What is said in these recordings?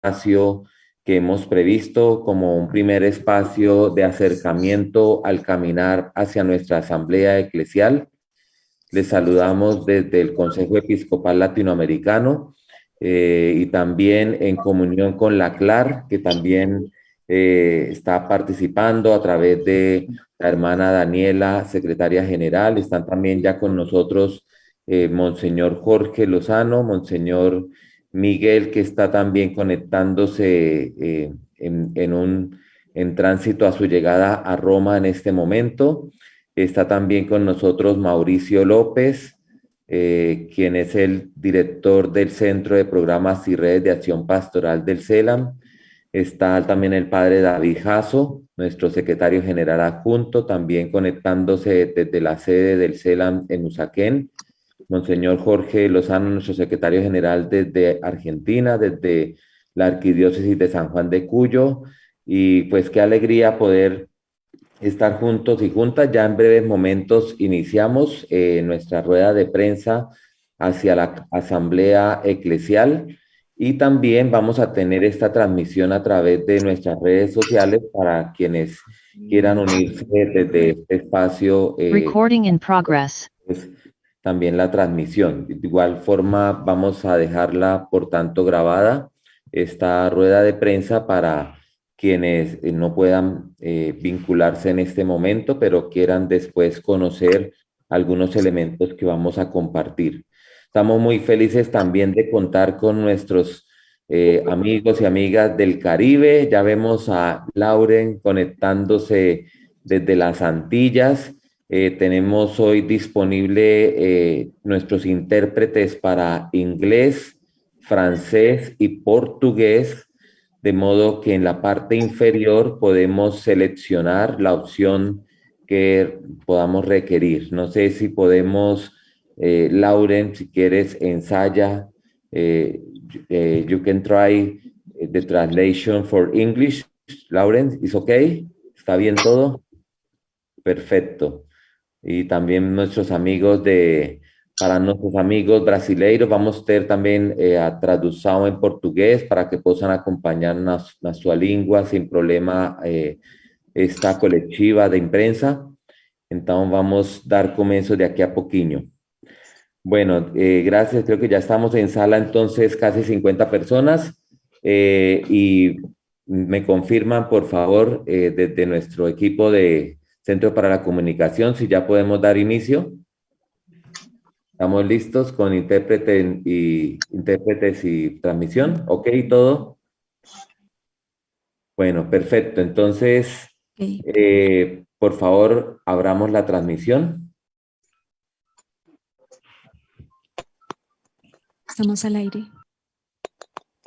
espacio que hemos previsto como un primer espacio de acercamiento al caminar hacia nuestra asamblea eclesial. Les saludamos desde el Consejo Episcopal Latinoamericano y también en comunión con la CLAR, que también está participando a través de la hermana Daniela, secretaria general. Están también ya con nosotros Monseñor Jorge Lozano, Monseñor Miguel, que está también conectándose en tránsito a su llegada a Roma en este momento. Está también con nosotros Mauricio López, quien es el director del Centro de Programas y Redes de Acción Pastoral del CELAM. Está también el padre David Jasso, nuestro secretario general adjunto, también conectándose desde la sede del CELAM en Usaquén. Monseñor Jorge Lozano, nuestro secretario general desde Argentina, desde la Arquidiócesis de San Juan de Cuyo. Y pues qué alegría poder estar juntos y juntas. Ya en breves momentos iniciamos nuestra rueda de prensa hacia la Asamblea Eclesial y también vamos a tener esta transmisión a través de nuestras redes sociales para quienes quieran unirse desde este espacio. Recording in progress. Pues, también la transmisión. De igual forma, vamos a dejarla, por tanto, grabada esta rueda de prensa para quienes no puedan vincularse en este momento, pero quieran después conocer algunos elementos que vamos a compartir. Estamos muy felices también de contar con nuestros amigos y amigas del Caribe. Ya vemos a Lauren conectándose desde las Antillas. Tenemos hoy disponible nuestros intérpretes para inglés, francés y portugués, de modo que en la parte inferior podemos seleccionar la opción que podamos requerir. No sé si podemos, Lauren, si quieres, ensaya. You can try the translation for English. Lauren, ¿is okay? ¿Está bien todo? Perfecto. Y también para nuestros amigos brasileiros, vamos a tener también a tradução en portugués para que puedan acompañarnos na sua língua sin problema esta colectiva de imprensa. Entonces vamos a dar comienzo de aquí a poquinho. Bueno, gracias. Creo que ya estamos en sala entonces casi 50 personas y me confirman, por favor, desde nuestro equipo de Centro para la Comunicación, si ya podemos dar inicio. ¿Estamos listos con intérpretes y transmisión? ¿Ok? ¿Todo? Bueno, perfecto. Entonces, por favor, abramos la transmisión. Estamos al aire.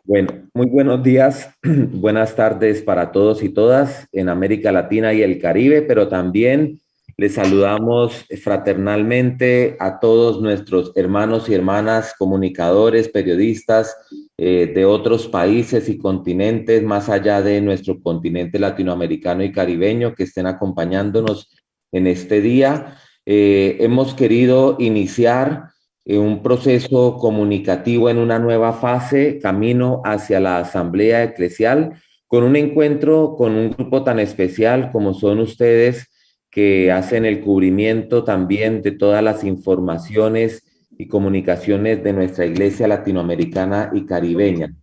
Bueno, muy buenos días, buenas tardes para todos y todas en América Latina y el Caribe, pero también les saludamos fraternalmente a todos nuestros hermanos y hermanas comunicadores, periodistas de otros países y continentes más allá de nuestro continente latinoamericano y caribeño que estén acompañándonos en este día. Hemos querido iniciar un proceso comunicativo en una nueva fase, camino hacia la Asamblea Eclesial, con un encuentro con un grupo tan especial como son ustedes, que hacen el cubrimiento también de todas las informaciones y comunicaciones de nuestra Iglesia latinoamericana y caribeña.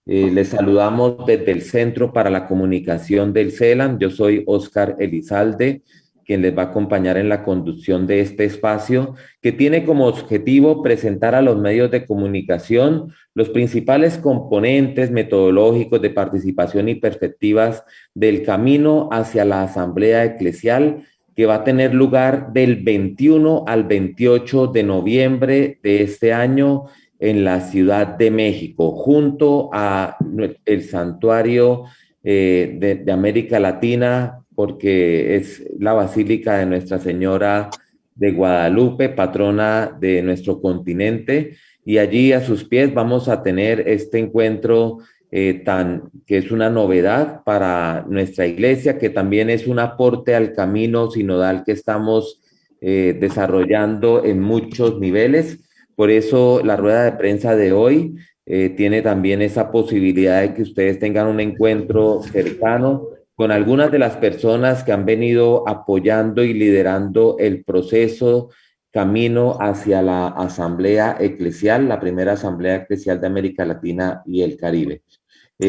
Les saludamos desde el Centro para la Comunicación del CELAM. Yo soy Óscar Elizalde, quien les va a acompañar en la conducción de este espacio, que tiene como objetivo presentar a los medios de comunicación los principales componentes metodológicos de participación y perspectivas del camino hacia la Asamblea Eclesial, que va a tener lugar del 21 al 28 de noviembre de este año en la Ciudad de México, junto a el Santuario de América Latina, porque es la Basílica de Nuestra Señora de Guadalupe, patrona de nuestro continente, y allí a sus pies vamos a tener este encuentro que es una novedad para nuestra iglesia, que también es un aporte al camino sinodal que estamos desarrollando en muchos niveles. Por eso la rueda de prensa de hoy tiene también esa posibilidad de que ustedes tengan un encuentro cercano con algunas de las personas que han venido apoyando y liderando el proceso camino hacia la Asamblea Eclesial, la primera Asamblea Eclesial de América Latina y el Caribe.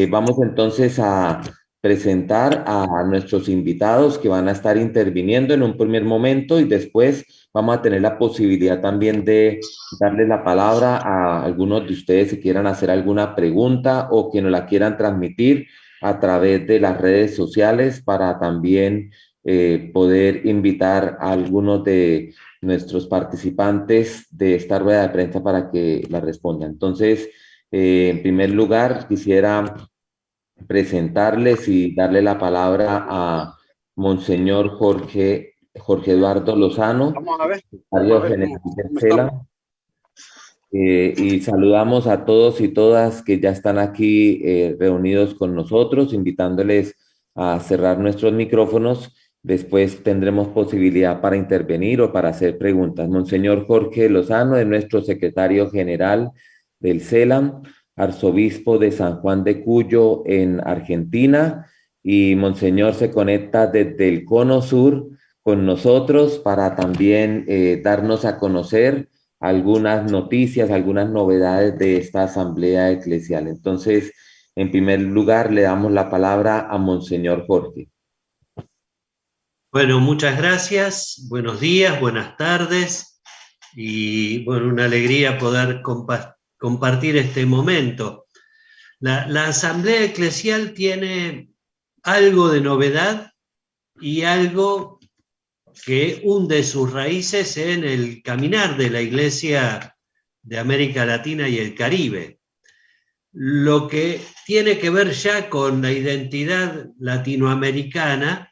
Vamos entonces a presentar a nuestros invitados que van a estar interviniendo en un primer momento y después vamos a tener la posibilidad también de darle la palabra a algunos de ustedes si quieran hacer alguna pregunta o que nos la quieran transmitir a través de las redes sociales para también poder invitar a algunos de nuestros participantes de esta rueda de prensa para que la respondan. Entonces, en primer lugar, quisiera presentarles y darle la palabra a Monseñor Jorge Eduardo Lozano, secretario general del CELA. Y saludamos a todos y todas que ya están aquí reunidos con nosotros, invitándoles a cerrar nuestros micrófonos. Después tendremos posibilidad para intervenir o para hacer preguntas. Monseñor Jorge Lozano es nuestro secretario general del CELAM, arzobispo de San Juan de Cuyo en Argentina, y Monseñor se conecta desde el Cono Sur con nosotros para también darnos a conocer algunas noticias, algunas novedades de esta asamblea eclesial. Entonces, en primer lugar, le damos la palabra a Monseñor Jorge. Bueno, muchas gracias, buenos días, buenas tardes y bueno, una alegría poder compartir este momento. La asamblea eclesial tiene algo de novedad y algo que hunde sus raíces en el caminar de la Iglesia de América Latina y el Caribe. Lo que tiene que ver ya con la identidad latinoamericana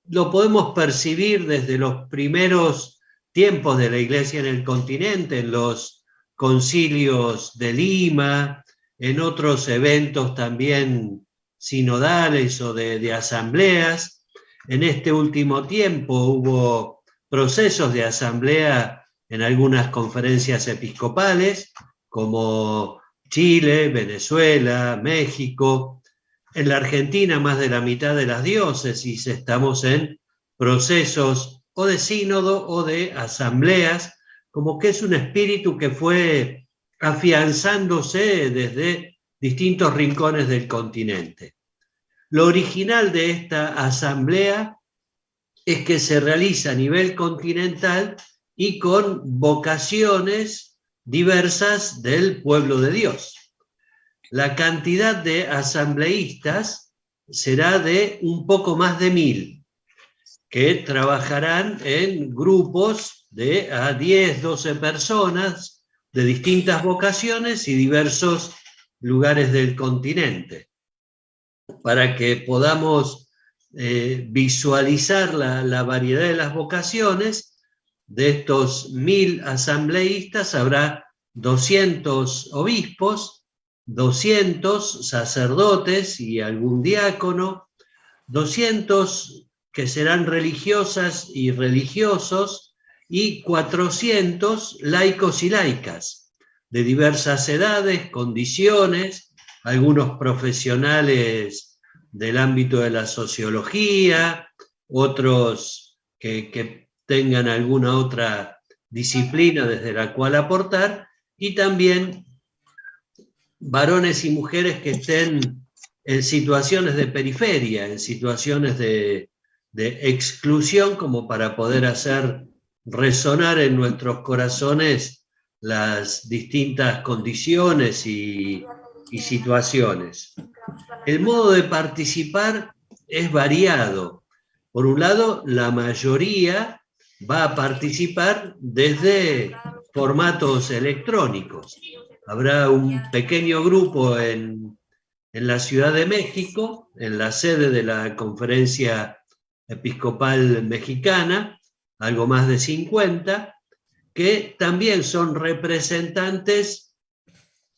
lo podemos percibir desde los primeros tiempos de la Iglesia en el continente, en los concilios de Lima, en otros eventos también sinodales o de asambleas. En este último tiempo hubo procesos de asamblea en algunas conferencias episcopales, como Chile, Venezuela, México. En la Argentina, más de la mitad de las diócesis estamos en procesos o de sínodo o de asambleas, como que es un espíritu que fue afianzándose desde distintos rincones del continente. Lo original de esta asamblea es que se realiza a nivel continental y con vocaciones diversas del pueblo de Dios. La cantidad de asambleístas será de un poco más de 1000, que trabajarán en grupos de a 10, 12 personas de distintas vocaciones y diversos lugares del continente, para que podamos visualizar la variedad de las vocaciones. De estos 1000 asambleístas habrá 200 obispos, 200 sacerdotes y algún diácono, 200 que serán religiosas y religiosos y 400 laicos y laicas de diversas edades, condiciones, algunos profesionales del ámbito de la sociología, otros que tengan alguna otra disciplina desde la cual aportar, y también varones y mujeres que estén en situaciones de periferia, en situaciones de exclusión, como para poder hacer resonar en nuestros corazones las distintas condiciones y situaciones. El modo de participar es variado. Por un lado, la mayoría va a participar desde formatos electrónicos. Habrá un pequeño grupo en la Ciudad de México, en la sede de la Conferencia Episcopal Mexicana, algo más de 50, que también son representantes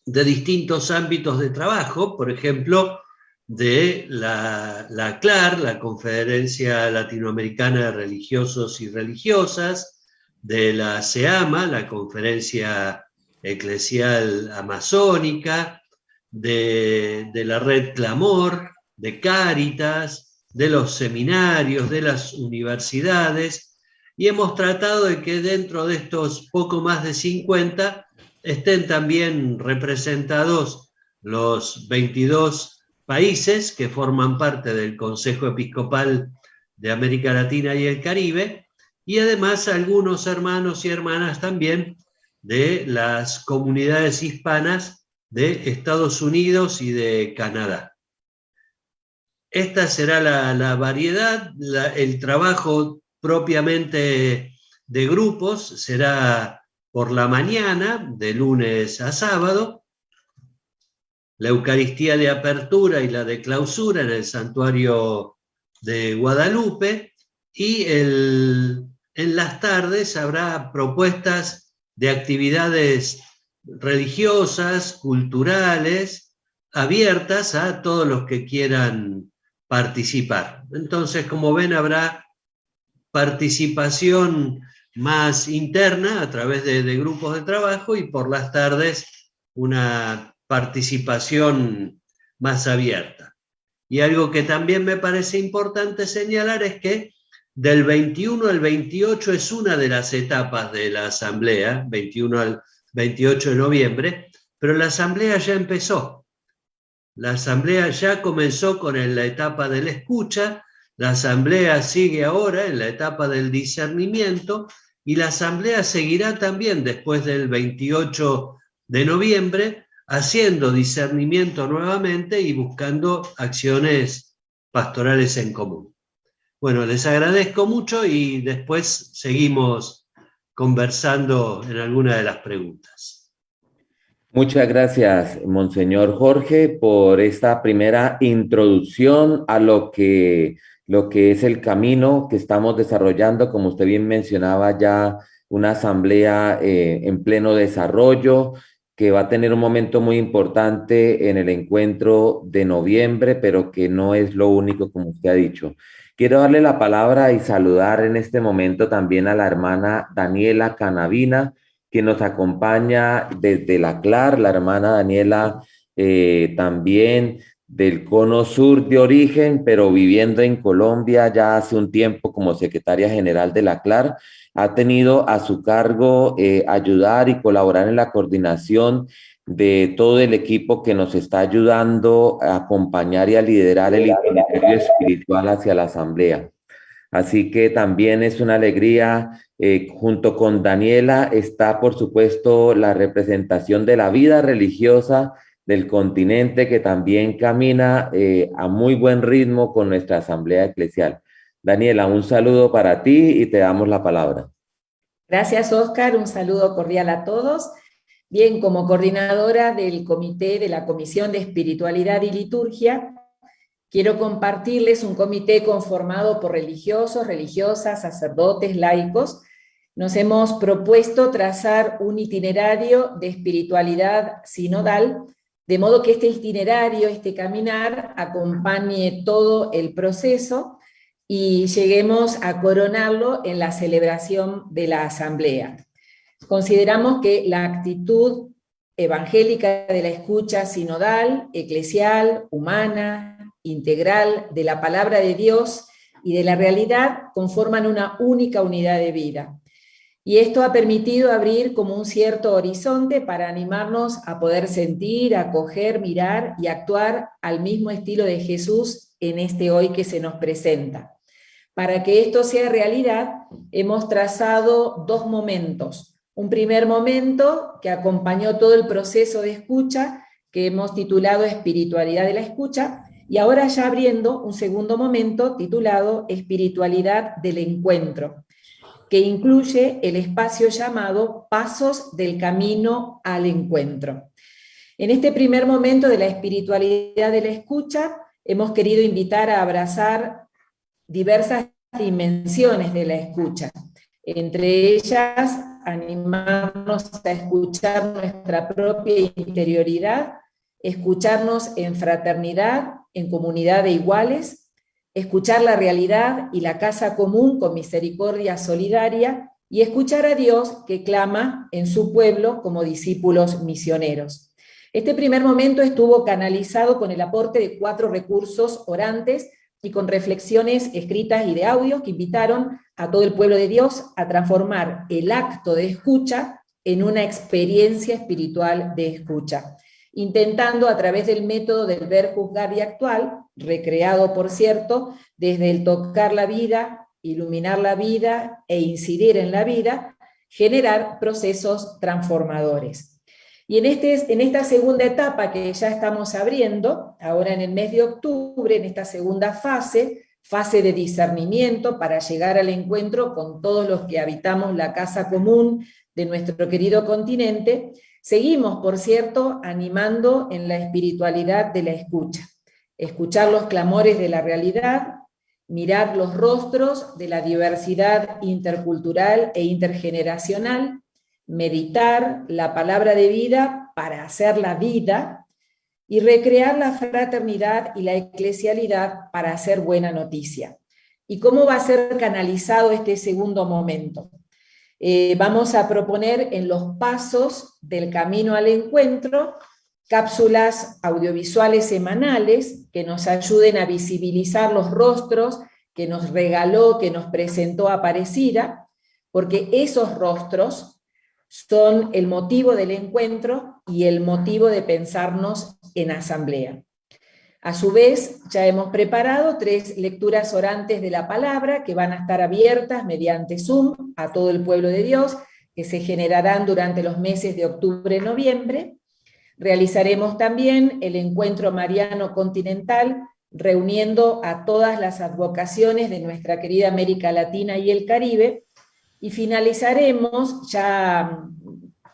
de distintos ámbitos de trabajo, por ejemplo, de la CLAR, la Conferencia Latinoamericana de Religiosos y Religiosas, de la CEAMA, la Conferencia eclesial amazónica, de la red Clamor, de Cáritas, de los seminarios, de las universidades, y hemos tratado de que dentro de estos poco más de 50 estén también representados los 22 países que forman parte del Consejo Episcopal de América Latina y el Caribe, y además algunos hermanos y hermanas también de las comunidades hispanas de Estados Unidos y de Canadá. Esta será la variedad, el trabajo propiamente de grupos será por la mañana, de lunes a sábado, la Eucaristía de apertura y la de clausura en el santuario de Guadalupe, y en las tardes habrá propuestas de actividades religiosas, culturales, abiertas a todos los que quieran participar. Entonces, como ven, habrá participación más interna a través de grupos de trabajo, y por las tardes una participación más abierta. Y algo que también me parece importante señalar es que del 21 al 28 es una de las etapas de la asamblea, 21 al 28 de noviembre, pero la asamblea ya empezó. La asamblea ya comenzó con la etapa de la escucha, la asamblea sigue ahora en la etapa del discernimiento, y la asamblea seguirá también después del 28 de noviembre, haciendo discernimiento nuevamente y buscando acciones pastorales en común. Bueno, les agradezco mucho y después seguimos conversando en alguna de las preguntas. Muchas gracias, Monseñor Jorge, por esta primera introducción a lo que es el camino que estamos desarrollando. Como usted bien mencionaba, ya una asamblea en pleno desarrollo, que va a tener un momento muy importante en el encuentro de noviembre, pero que no es lo único, como usted ha dicho. Quiero darle la palabra y saludar en este momento también a la hermana Daniela Canavina, que nos acompaña desde la CLAR, la hermana Daniela también del Cono Sur de origen, pero viviendo en Colombia ya hace un tiempo como secretaria general de la CLAR. Ha tenido a su cargo ayudar y colaborar en la coordinación de todo el equipo que nos está ayudando a acompañar y a liderar el itinerario espiritual hacia la asamblea. Así que también es una alegría. Junto con Daniela está, por supuesto, la representación de la vida religiosa del continente, que también camina a muy buen ritmo con nuestra asamblea eclesial. Daniela, un saludo para ti y te damos la palabra. Gracias, Óscar. Un saludo cordial a todos. Bien, como coordinadora del comité de la Comisión de Espiritualidad y Liturgia, quiero compartirles un comité conformado por religiosos, religiosas, sacerdotes, laicos. Nos hemos propuesto trazar un itinerario de espiritualidad sinodal, de modo que este itinerario, este caminar, acompañe todo el proceso y lleguemos a coronarlo en la celebración de la asamblea. Consideramos que la actitud evangélica de la escucha sinodal, eclesial, humana, integral, de la palabra de Dios y de la realidad conforman una única unidad de vida. Y esto ha permitido abrir como un cierto horizonte para animarnos a poder sentir, acoger, mirar y actuar al mismo estilo de Jesús en este hoy que se nos presenta. Para que esto sea realidad, hemos trazado dos momentos. Un primer momento que acompañó todo el proceso de escucha, que hemos titulado Espiritualidad de la Escucha, y ahora ya abriendo un segundo momento titulado Espiritualidad del Encuentro, que incluye el espacio llamado Pasos del Camino al Encuentro. En este primer momento de la espiritualidad de la escucha, hemos querido invitar a abrazar diversas dimensiones de la escucha, entre ellas animarnos a escuchar nuestra propia interioridad, escucharnos en fraternidad, en comunidad de iguales, escuchar la realidad y la casa común con misericordia solidaria y escuchar a Dios que clama en su pueblo como discípulos misioneros. Este primer momento estuvo canalizado con el aporte de 4 recursos orantes y con reflexiones escritas y de audio que invitaron a todo el pueblo de Dios a transformar el acto de escucha en una experiencia espiritual de escucha, intentando a través del método del ver, juzgar y actuar, recreado por cierto, desde el tocar la vida, iluminar la vida e incidir en la vida, generar procesos transformadores. Y en esta segunda etapa que ya estamos abriendo, ahora en el mes de octubre, en esta segunda fase de discernimiento para llegar al encuentro con todos los que habitamos la casa común de nuestro querido continente, seguimos, por cierto, animando en la espiritualidad de la escucha. Escuchar los clamores de la realidad, mirar los rostros de la diversidad intercultural e intergeneracional, meditar la palabra de vida para hacer la vida y recrear la fraternidad y la eclesialidad para hacer buena noticia. ¿Y cómo va a ser canalizado este segundo momento? Vamos a proponer en los pasos del camino al encuentro cápsulas audiovisuales semanales que nos ayuden a visibilizar los rostros que nos regaló, que nos presentó Aparecida, porque esos rostros son el motivo del encuentro y el motivo de pensarnos en asamblea. A su vez, ya hemos preparado 3 lecturas orantes de la palabra que van a estar abiertas mediante Zoom a todo el pueblo de Dios, que se generarán durante los meses de octubre y noviembre. Realizaremos también el encuentro mariano continental, reuniendo a todas las advocaciones de nuestra querida América Latina y el Caribe, y finalizaremos ya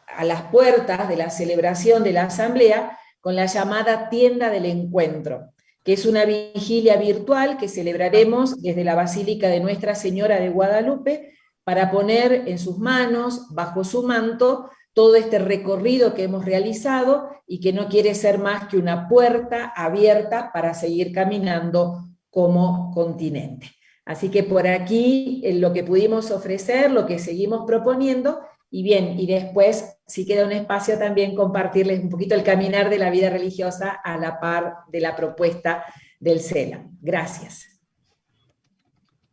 a las puertas de la celebración de la asamblea con la llamada Tienda del Encuentro, que es una vigilia virtual que celebraremos desde la Basílica de Nuestra Señora de Guadalupe para poner en sus manos, bajo su manto, todo este recorrido que hemos realizado y que no quiere ser más que una puerta abierta para seguir caminando como continente. Así que por aquí lo que pudimos ofrecer, lo que seguimos proponiendo, y bien, y después si queda un espacio también compartirles un poquito el caminar de la vida religiosa a la par de la propuesta del CELA. Gracias.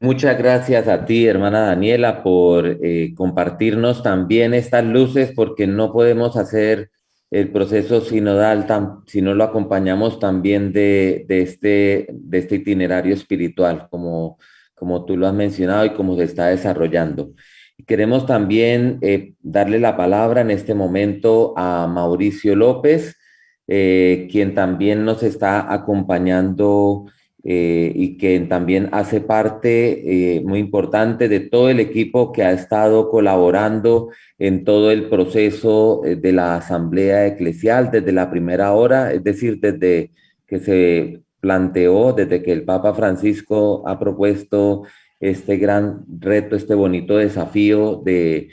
Muchas gracias a ti, hermana Daniela, por compartirnos también estas luces, porque no podemos hacer el proceso sinodal si no lo acompañamos también de este itinerario espiritual, como tú lo has mencionado y como se está desarrollando. Queremos también darle la palabra en este momento a Mauricio López, quien también nos está acompañando y que también hace parte muy importante de todo el equipo que ha estado colaborando en todo el proceso de la asamblea eclesial desde la primera hora, es decir, desde que se planteó, desde que el Papa Francisco ha propuesto este gran reto, este bonito desafío de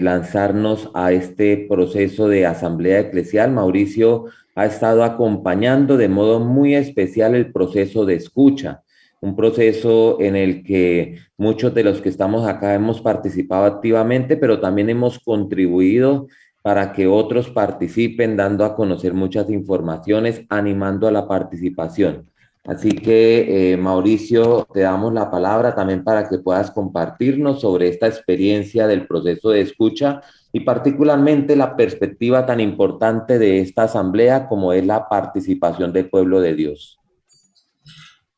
lanzarnos a este proceso de asamblea eclesial. Mauricio ha estado acompañando de modo muy especial el proceso de escucha, un proceso en el que muchos de los que estamos acá hemos participado activamente, pero también hemos contribuido para que otros participen, dando a conocer muchas informaciones, animando a la participación. Así que, Mauricio, te damos la palabra también para que puedas compartirnos sobre esta experiencia del proceso de escucha y particularmente la perspectiva tan importante de esta asamblea como es la participación del pueblo de Dios.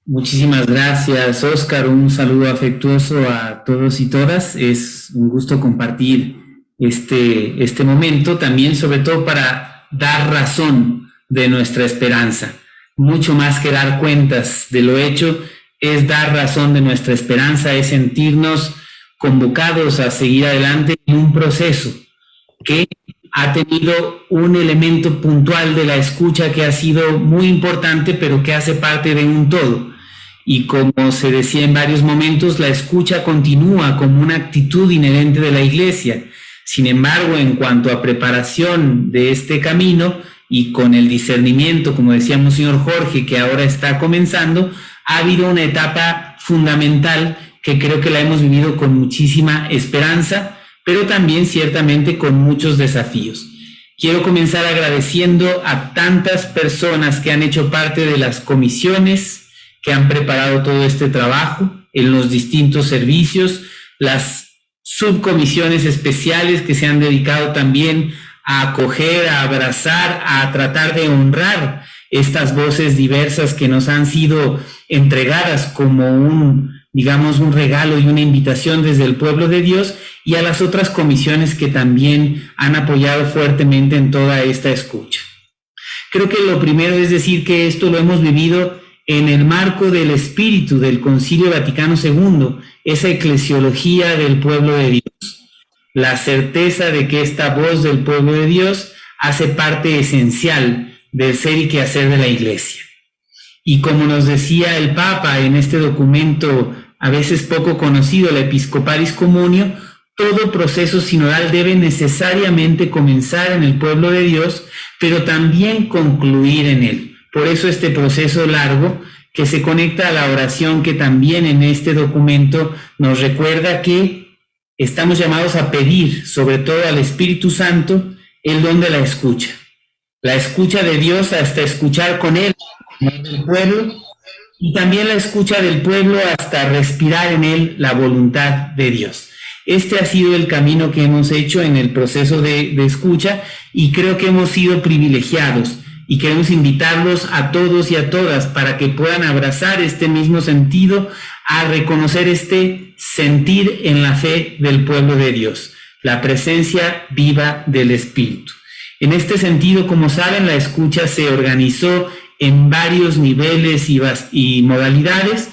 Muchísimas gracias, Óscar. Un saludo afectuoso a todos y todas. Es un gusto compartir este momento también, sobre todo para dar razón de nuestra esperanza. Mucho más que dar cuentas de lo hecho, es dar razón de nuestra esperanza, es sentirnos convocados a seguir adelante en un proceso que ha tenido un elemento puntual de la escucha que ha sido muy importante, pero que hace parte de un todo. Y como se decía en varios momentos, la escucha continúa como una actitud inherente de la Iglesia. Sin embargo, en cuanto a preparación de este camino y con el discernimiento, como decía Monseñor Jorge, que ahora está comenzando, ha habido una etapa fundamental que creo que la hemos vivido con muchísima esperanza, pero también ciertamente con muchos desafíos. Quiero comenzar agradeciendo a tantas personas que han hecho parte de las comisiones que han preparado todo este trabajo en los distintos servicios, las subcomisiones especiales que se han dedicado también a acoger, a abrazar, a tratar de honrar estas voces diversas que nos han sido entregadas como un regalo y una invitación desde el pueblo de Dios, y a las otras comisiones que también han apoyado fuertemente en toda esta escucha. Creo que lo primero es decir que esto lo hemos vivido en el marco del espíritu del Concilio Vaticano II, esa eclesiología del pueblo de Dios, la certeza de que esta voz del pueblo de Dios hace parte esencial del ser y quehacer de la Iglesia. Y como nos decía el Papa en este documento a veces poco conocido, la Episcopalis Communio, todo proceso sinodal debe necesariamente comenzar en el pueblo de Dios, pero también concluir en él. Por eso este proceso largo que se conecta a la oración, que también en este documento nos recuerda que estamos llamados a pedir, sobre todo al Espíritu Santo, el don de la escucha de Dios hasta escuchar con él, del pueblo, y también la escucha del pueblo hasta respirar en él la voluntad de Dios. Este ha sido el camino que hemos hecho en el proceso de escucha, y creo que hemos sido privilegiados, y queremos invitarlos a todos y a todas para que puedan abrazar este mismo sentido, a reconocer este sentir en la fe del pueblo de Dios, la presencia viva del Espíritu. En este sentido, como saben, la escucha se organizó en varios niveles y modalidades: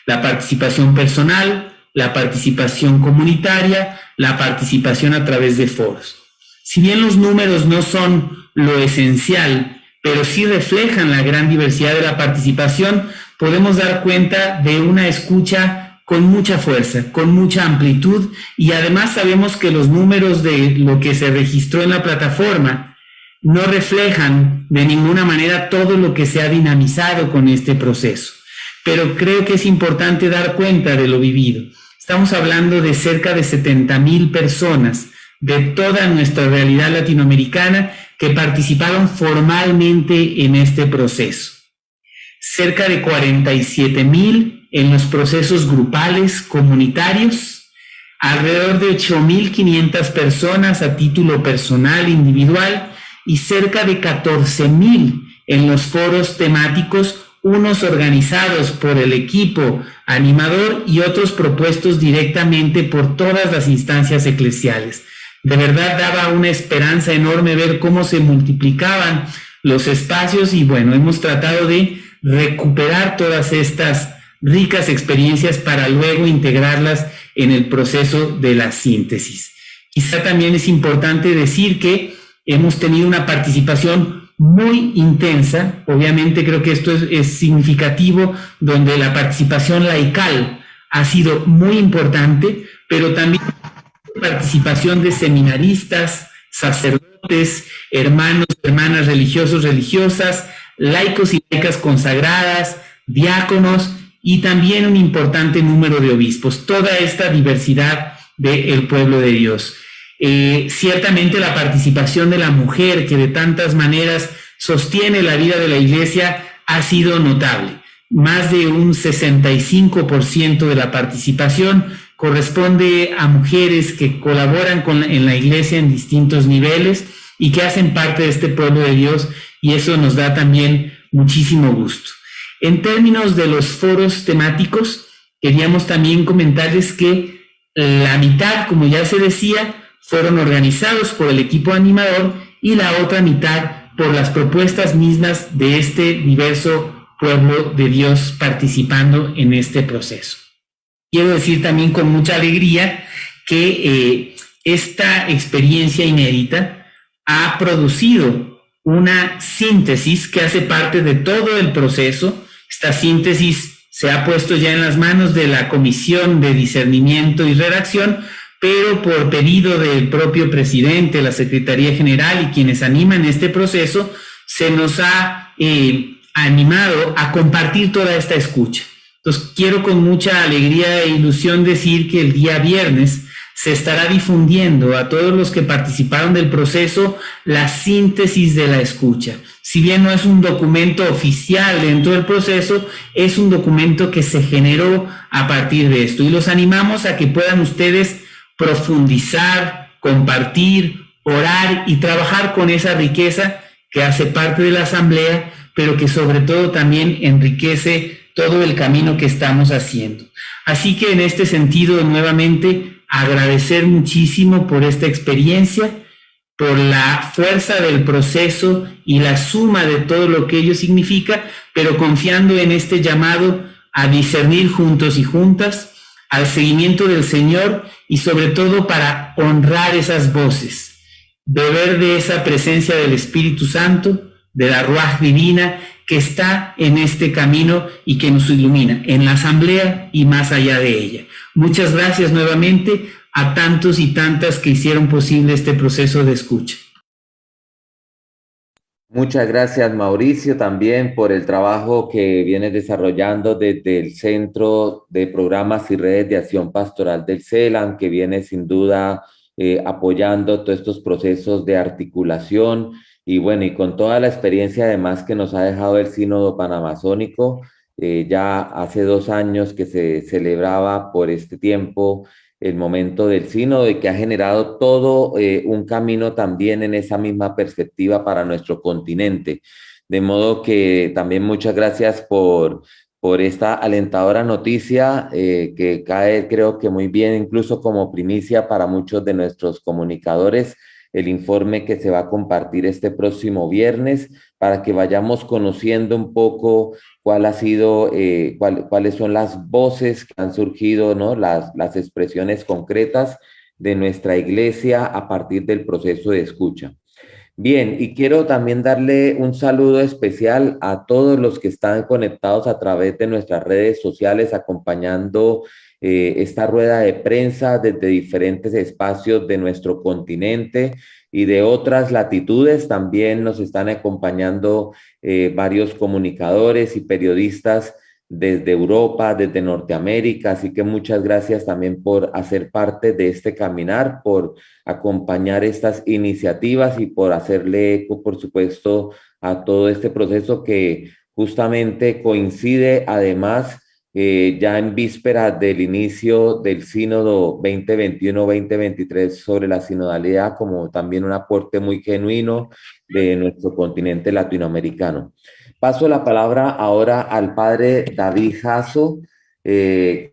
la participación personal, la participación comunitaria, la participación a través de foros. Si bien los números no son lo esencial, pero sí reflejan la gran diversidad de la participación, podemos dar cuenta de una escucha con mucha fuerza, con mucha amplitud, y además sabemos que los números de lo que se registró en la plataforma no reflejan de ninguna manera todo lo que se ha dinamizado con este proceso. Pero creo que es importante dar cuenta de lo vivido. Estamos hablando de cerca de 70,000 personas de toda nuestra realidad latinoamericana que participaron formalmente en este proceso. Cerca de 47,000 en los procesos grupales comunitarios, alrededor de 8,500 personas a título personal individual, y cerca de 14,000 en los foros temáticos, unos organizados por el equipo animador y otros propuestos directamente por todas las instancias eclesiales. De verdad daba una esperanza enorme ver cómo se multiplicaban los espacios, y bueno, hemos tratado de recuperar todas estas ricas experiencias para luego integrarlas en el proceso de la síntesis. Quizá también es importante decir que hemos tenido una participación muy intensa. Obviamente creo que esto es significativo, donde la participación laical ha sido muy importante, pero también participación de seminaristas, sacerdotes, hermanos, hermanas religiosos, religiosas, laicos y laicas consagradas, diáconos, y también un importante número de obispos, toda esta diversidad del pueblo de Dios. Ciertamente la participación de la mujer, que de tantas maneras sostiene la vida de la Iglesia, ha sido notable. Más de un 65% de la participación corresponde a mujeres que colaboran en la Iglesia en distintos niveles y que hacen parte de este pueblo de Dios, y eso nos da también muchísimo gusto. En términos de los foros temáticos, queríamos también comentarles que la mitad, como ya se decía, fueron organizados por el equipo animador, y la otra mitad por las propuestas mismas de este diverso pueblo de Dios participando en este proceso. Quiero decir también con mucha alegría que esta experiencia inédita ha producido una síntesis que hace parte de todo el proceso. Esta síntesis se ha puesto ya en las manos de la Comisión de Discernimiento y Redacción, pero por pedido del propio presidente, la Secretaría General y quienes animan este proceso, se nos ha animado a compartir toda esta escucha. Entonces, quiero con mucha alegría e ilusión decir que el día viernes se estará difundiendo a todos los que participaron del proceso la síntesis de la escucha. Si bien no es un documento oficial dentro del proceso, es un documento que se generó a partir de esto. Y los animamos a que puedan ustedes profundizar, compartir, orar y trabajar con esa riqueza que hace parte de la asamblea, pero que sobre todo también enriquece todo el camino que estamos haciendo. Así que en este sentido, nuevamente, agradecer muchísimo por esta experiencia, por la fuerza del proceso y la suma de todo lo que ello significa, pero confiando en este llamado a discernir juntos y juntas, al seguimiento del Señor y sobre todo para honrar esas voces, beber de esa presencia del Espíritu Santo, de la Ruaj divina que está en este camino y que nos ilumina en la asamblea y más allá de ella. Muchas gracias nuevamente a tantos y tantas que hicieron posible este proceso de escucha. Muchas gracias, Mauricio, también por el trabajo que vienes desarrollando desde el Centro de Programas y Redes de Acción Pastoral del CELAM, que viene sin duda apoyando todos estos procesos de articulación y bueno, y con toda la experiencia además que nos ha dejado el Sínodo Panamazónico, ya hace 2 años que se celebraba por este tiempo el momento del sínodo y que ha generado todo un camino también en esa misma perspectiva para nuestro continente. De modo que también muchas gracias por esta alentadora noticia que cae creo que muy bien, incluso como primicia para muchos de nuestros comunicadores, el informe que se va a compartir este próximo viernes para que vayamos conociendo un poco cuál ha sido, cuáles son las voces que han surgido, ¿no? Las expresiones concretas de nuestra iglesia a partir del proceso de escucha. Bien, y quiero también darle un saludo especial a todos los que están conectados a través de nuestras redes sociales acompañando esta rueda de prensa desde diferentes espacios de nuestro continente y de otras latitudes. También nos están acompañando varios comunicadores y periodistas desde Europa, desde Norteamérica, así que muchas gracias también por hacer parte de este caminar, por acompañar estas iniciativas y por hacerle eco, por supuesto, a todo este proceso que justamente coincide además ya en vísperas del inicio del Sínodo 2021-2023 sobre la sinodalidad, como también un aporte muy genuino de nuestro continente latinoamericano. Paso la palabra ahora al padre David Jasso,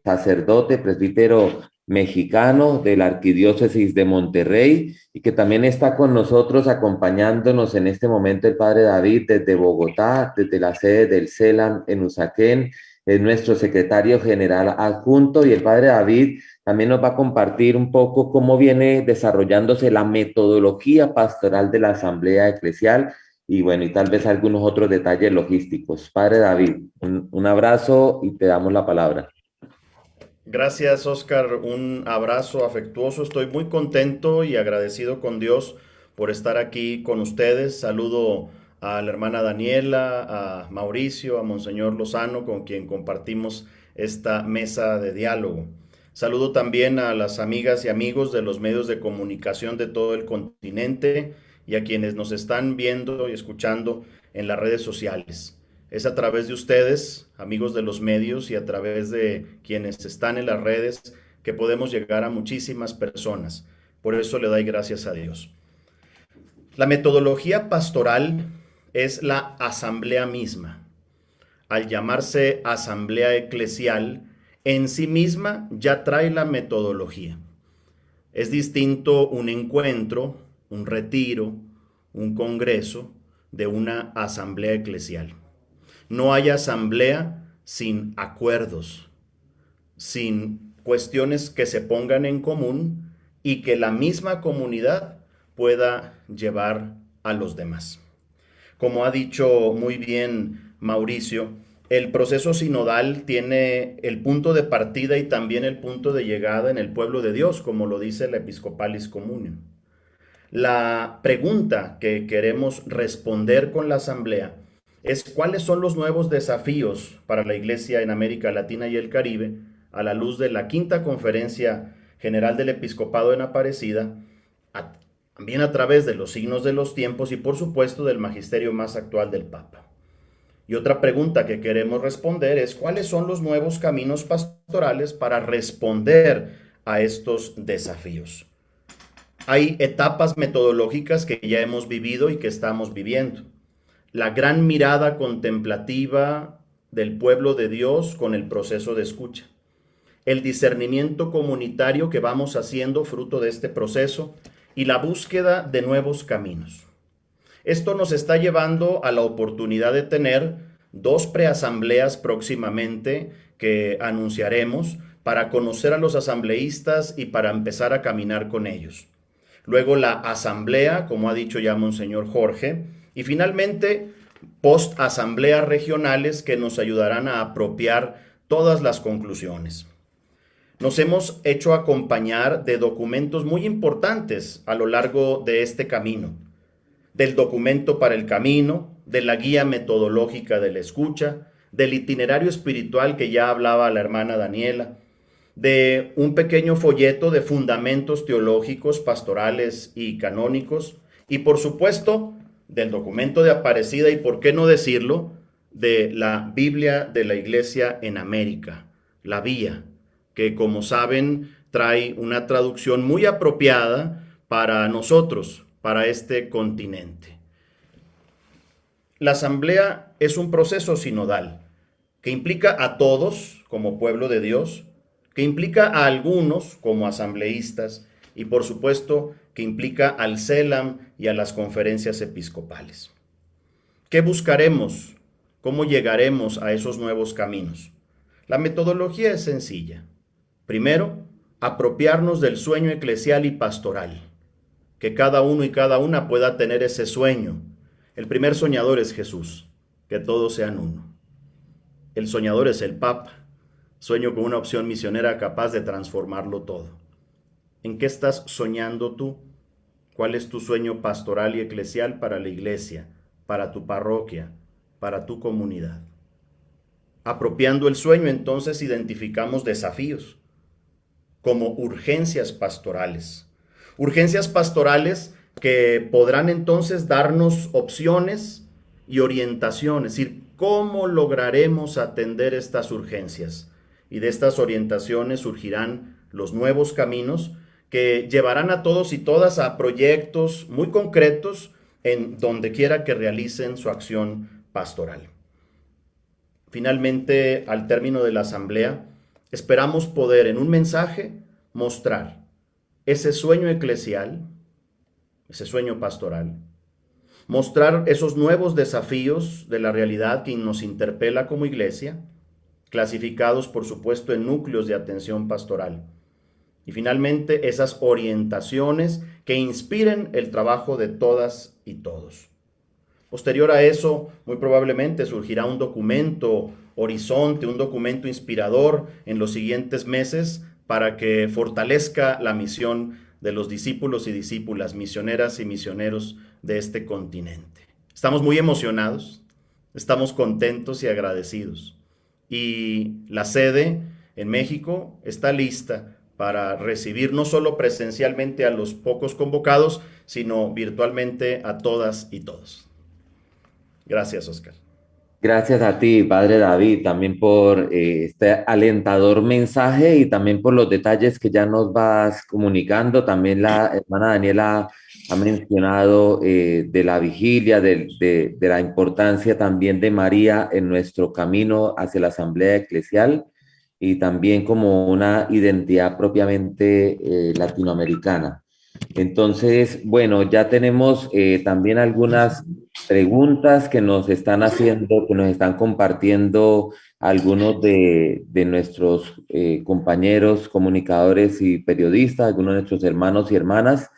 sacerdote, presbítero mexicano de la Arquidiócesis de Monterrey y que también está con nosotros acompañándonos en este momento el padre David desde Bogotá, desde la sede del CELAM en Usaquén, es nuestro secretario general adjunto y el padre David también nos va a compartir un poco cómo viene desarrollándose la metodología pastoral de la Asamblea Eclesial y bueno, y tal vez algunos otros detalles logísticos. Padre David, un abrazo y te damos la palabra. Gracias, Oscar. Un abrazo afectuoso. Estoy muy contento y agradecido con Dios por estar aquí con ustedes. Saludo a la hermana Daniela, a Mauricio, a Monseñor Lozano, con quien compartimos esta mesa de diálogo. Saludo también a las amigas y amigos de los medios de comunicación de todo el continente y a quienes nos están viendo y escuchando en las redes sociales. Es a través de ustedes, amigos de los medios, y a través de quienes están en las redes que podemos llegar a muchísimas personas. Por eso le doy gracias a Dios. La metodología pastoral es la asamblea misma. Al llamarse asamblea eclesial, en sí misma ya trae la metodología. Es distinto un encuentro, un retiro, un congreso de una asamblea eclesial. No hay asamblea sin acuerdos, sin cuestiones que se pongan en común y que la misma comunidad pueda llevar a los demás. Como ha dicho muy bien Mauricio, el proceso sinodal tiene el punto de partida y también el punto de llegada en el pueblo de Dios, como lo dice la Episcopalis Communion. La pregunta que queremos responder con la asamblea es cuáles son los nuevos desafíos para la Iglesia en América Latina y el Caribe a la luz de la quinta Conferencia General del Episcopado en Aparecida, también a través de los signos de los tiempos y por supuesto del magisterio más actual del Papa. Y otra pregunta que queremos responder es cuáles son los nuevos caminos pastorales para responder a estos desafíos. Hay etapas metodológicas que ya hemos vivido y que estamos viviendo. La gran mirada contemplativa del pueblo de Dios con el proceso de escucha. El discernimiento comunitario que vamos haciendo fruto de este proceso y la búsqueda de nuevos caminos. Esto nos está llevando a la oportunidad de tener 2 preasambleas próximamente que anunciaremos para conocer a los asambleístas y para empezar a caminar con ellos. Luego la asamblea, como ha dicho ya Monseñor Jorge, y finalmente post-asambleas regionales que nos ayudarán a apropiar todas las conclusiones. Nos hemos hecho acompañar de documentos muy importantes a lo largo de este camino. Del documento para el camino, de la guía metodológica de la escucha, del itinerario espiritual que ya hablaba la hermana Daniela, de un pequeño folleto de fundamentos teológicos, pastorales y canónicos, y por supuesto del documento de Aparecida y, por qué no decirlo, de la Biblia de la Iglesia en América, la Vía, que como saben trae una traducción muy apropiada para nosotros, para este continente. La asamblea es un proceso sinodal que implica a todos como pueblo de Dios, que implica a algunos como asambleístas y por supuesto que implica al CELAM y a las conferencias episcopales. ¿Qué buscaremos? ¿Cómo llegaremos a esos nuevos caminos? La metodología es sencilla. Primero, apropiarnos del sueño eclesial y pastoral, que cada uno y cada una pueda tener ese sueño. El primer soñador es Jesús, que todos sean uno. El soñador es el Papa, sueño con una opción misionera capaz de transformarlo todo. ¿En qué estás soñando tú? ¿Cuál es tu sueño pastoral y eclesial para la iglesia, para tu parroquia, para tu comunidad? Apropiando el sueño, entonces identificamos desafíos como urgencias pastorales. Urgencias pastorales que podrán entonces darnos opciones y orientación, es decir, ¿cómo lograremos atender estas urgencias? Y de estas orientaciones surgirán los nuevos caminos que llevarán a todos y todas a proyectos muy concretos en donde quiera que realicen su acción pastoral. Finalmente, al término de la asamblea, esperamos poder en un mensaje mostrar ese sueño eclesial, ese sueño pastoral, mostrar esos nuevos desafíos de la realidad que nos interpela como iglesia, clasificados por supuesto en núcleos de atención pastoral. Y finalmente esas orientaciones que inspiren el trabajo de todas y todos. Posterior a eso, muy probablemente surgirá un documento horizonte, un documento inspirador en los siguientes meses para que fortalezca la misión de los discípulos y discípulas, misioneras y misioneros de este continente. Estamos muy emocionados, estamos contentos y agradecidos. Y la sede en México está lista para recibir no solo presencialmente a los pocos convocados, sino virtualmente a todas y todos. Gracias, Oscar. Gracias a ti, Padre David, también por este alentador mensaje y también por los detalles que ya nos vas comunicando. También la hermana Daniela ha mencionado de la vigilia, de la importancia también de María en nuestro camino hacia la asamblea eclesial y también como una identidad propiamente latinoamericana. Entonces, bueno, ya tenemos también algunas preguntas que nos están haciendo, que nos están compartiendo algunos de nuestros compañeros, comunicadores y periodistas, algunos de nuestros hermanos y hermanas.